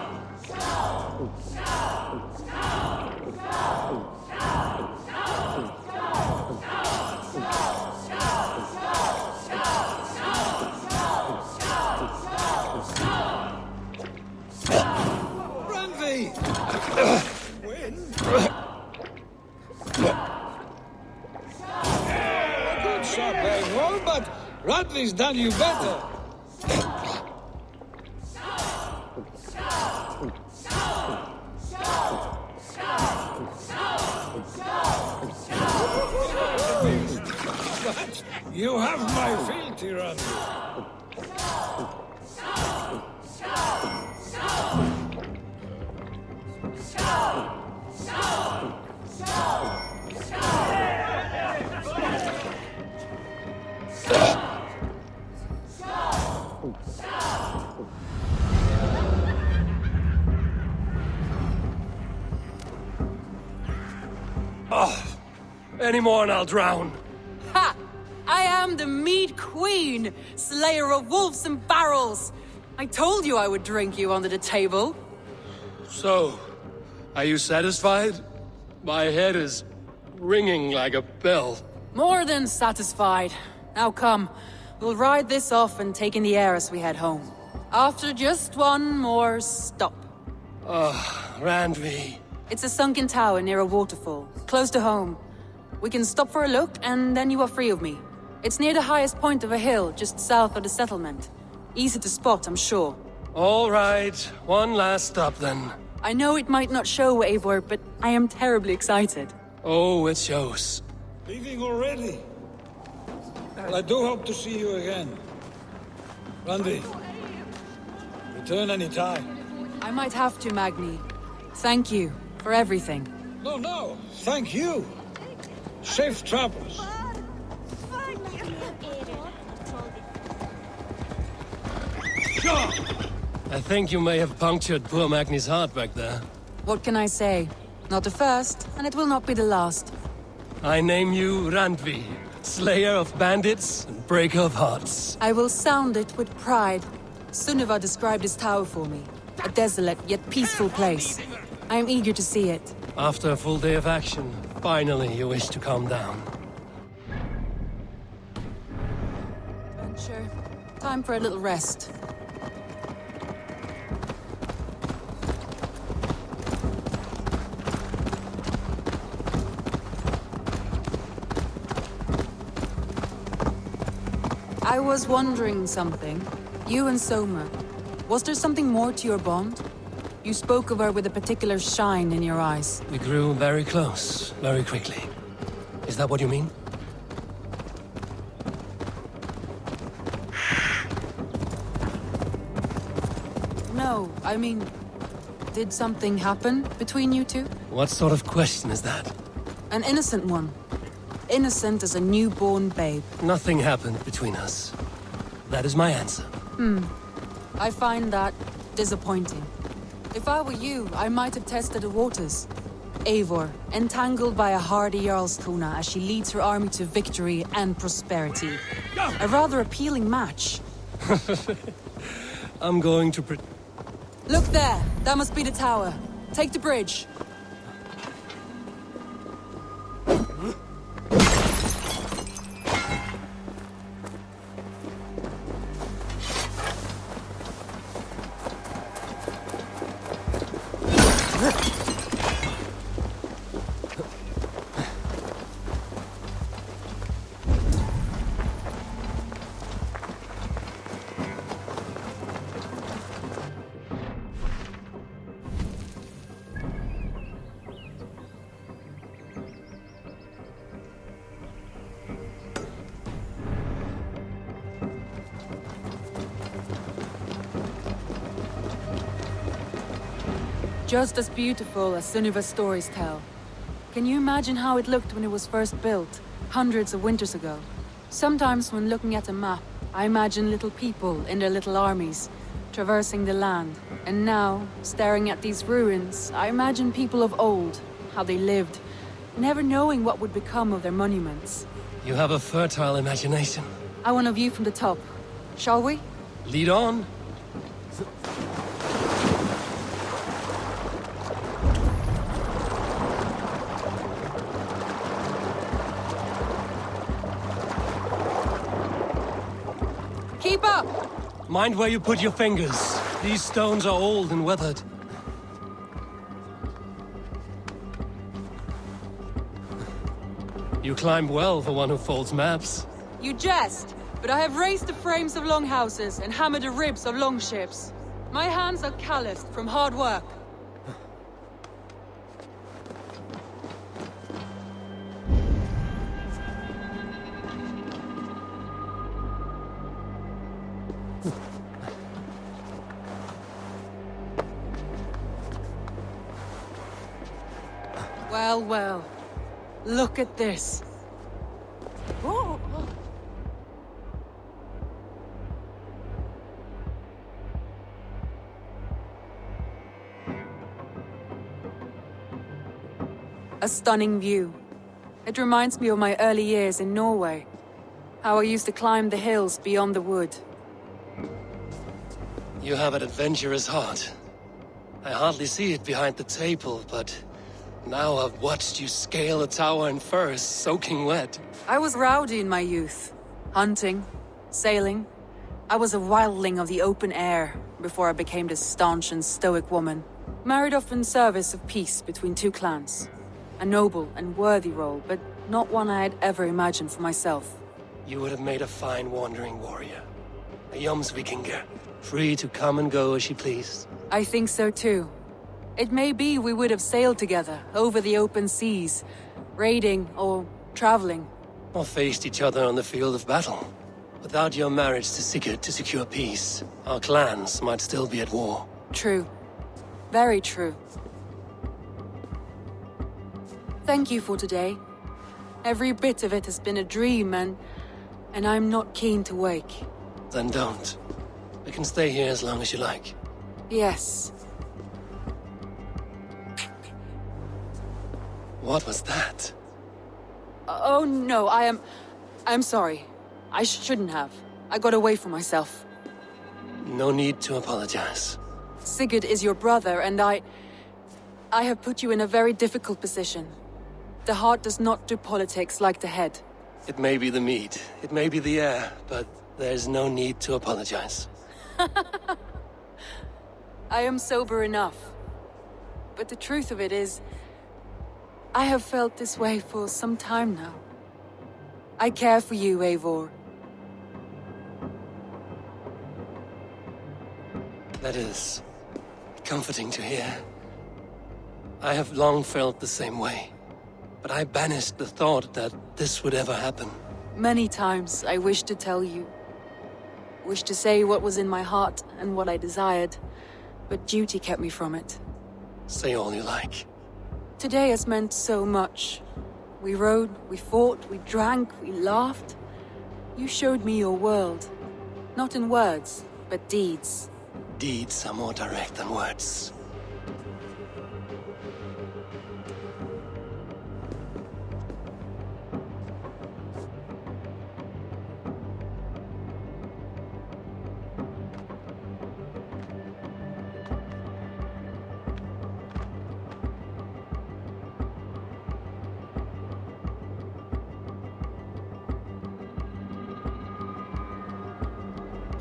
close up, no, but Radley's done you better. You have my fealty, Radley.
Oh, any more and I'll drown.
Ha! I am the Mead Queen, slayer of wolves and barrels. I told you I would drink you under the table.
So, are you satisfied? My head is ringing like a bell.
More than satisfied. Now come, we'll ride this off and take in the air as we head home. After just one more stop.
Randvi.
It's a sunken tower near a waterfall, close to home. We can stop for a look, and then you are free of me. It's near the highest point of a hill, just south of the settlement. Easy to spot, I'm sure.
All right, one last stop then.
I know it might not show, Eivor, but I am terribly excited.
Oh, it shows.
Leaving already? Well, I do hope to see you again. Randy, return any time.
I might have to, Magni. Thank you for everything.
No, thank you. Safe travels.
I think you may have punctured poor Magni's heart back there.
What can I say? Not the first, and it will not be the last.
I name you Randvi, slayer of bandits and breaker of hearts.
I will sound it with pride. Sunniva described this tower for me. A desolate yet peaceful place. I am eager to see it.
After a full day of action, finally you wish to calm down.
Sure. Time for a little rest. I was wondering something. You and Soma. Was there something more to your bond? You spoke of her with a particular shine in your eyes.
We grew very close, very quickly. Is that what you mean?
No, I mean... Did something happen between you two?
What sort of question is that?
An innocent one. Innocent as a newborn babe.
Nothing happened between us. That is my answer.
I find that disappointing. If I were you, I might have tested the waters. Eivor, entangled by a hardy Jarlskona as she leads her army to victory and prosperity. A rather appealing match.
I'm going to
Look there! That must be the tower. Take the bridge. Just as beautiful as Sunniva's stories tell. Can you imagine how it looked when it was first built, hundreds of winters ago? Sometimes when looking at a map, I imagine little people in their little armies, traversing the land. And now, staring at these ruins, I imagine people of old, how they lived, never knowing what would become of their monuments.
You have a fertile imagination.
I want a view from the top. Shall we?
Lead on.
Keep up!
Mind where you put your fingers. These stones are old and weathered. You climb well for one who folds maps.
You jest, but I have raised the frames of longhouses and hammered the ribs of longships. My hands are calloused from hard work. Well, well. Look at this.
Oh,
A stunning view. It reminds me of my early years in Norway. How I used to climb the hills beyond the wood.
You have an adventurous heart. I hardly see it behind the table, but now I've watched you scale a tower in furs, soaking wet.
I was rowdy in my youth. Hunting, sailing. I was a wildling of the open air before I became this staunch and stoic woman. Married off in service of peace between two clans. A noble and worthy role, but not one I had ever imagined for myself.
You would have made a fine wandering warrior. A Jomsvikinger, free to come and go as she pleased.
I think so too. It may be we would have sailed together over the open seas, raiding or traveling.
Or faced each other on the field of battle. Without your marriage to Sigurd to secure peace, our clans might still be at war.
True. Very true. Thank you for today. Every bit of it has been a dream, and I'm not keen to wake.
Then don't. We can stay here as long as you like.
Yes.
What was that?
Oh no, I'm sorry. I shouldn't have. I got away from myself.
No need to apologize.
Sigurd is your brother, and I have put you in a very difficult position. The heart does not do politics like the head.
It may be the meat, it may be the air, but there's no need to apologize.
I am sober enough. But the truth of it is, I have felt this way for some time now. I care for you, Eivor.
That is comforting to hear. I have long felt the same way, but I banished the thought that this would ever happen.
Many times I wished to tell you. Wished to say what was in my heart and what I desired, but duty kept me from it.
Say all you like.
Today has meant so much. We rode, we fought, we drank, we laughed. You showed me your world. Not in words, but deeds.
Deeds are more direct than words.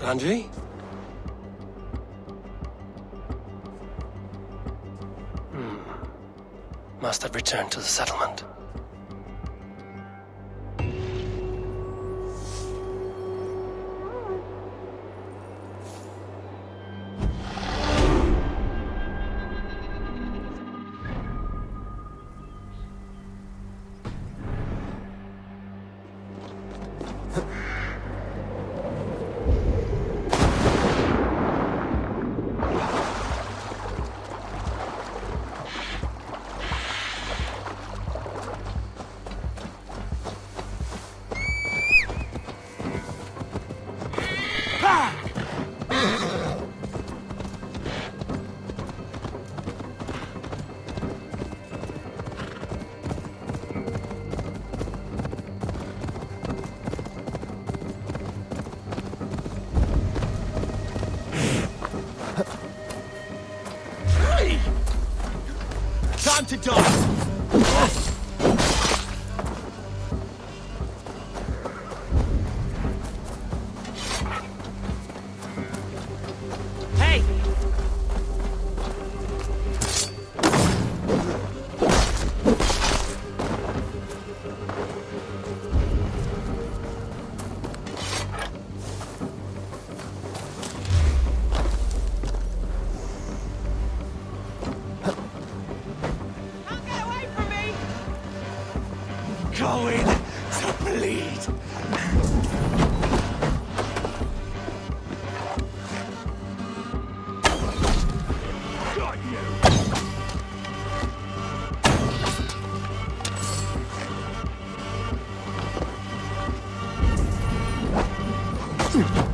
Andri? Must have returned to the settlement.
Time to dance!
Hey!
Ugh.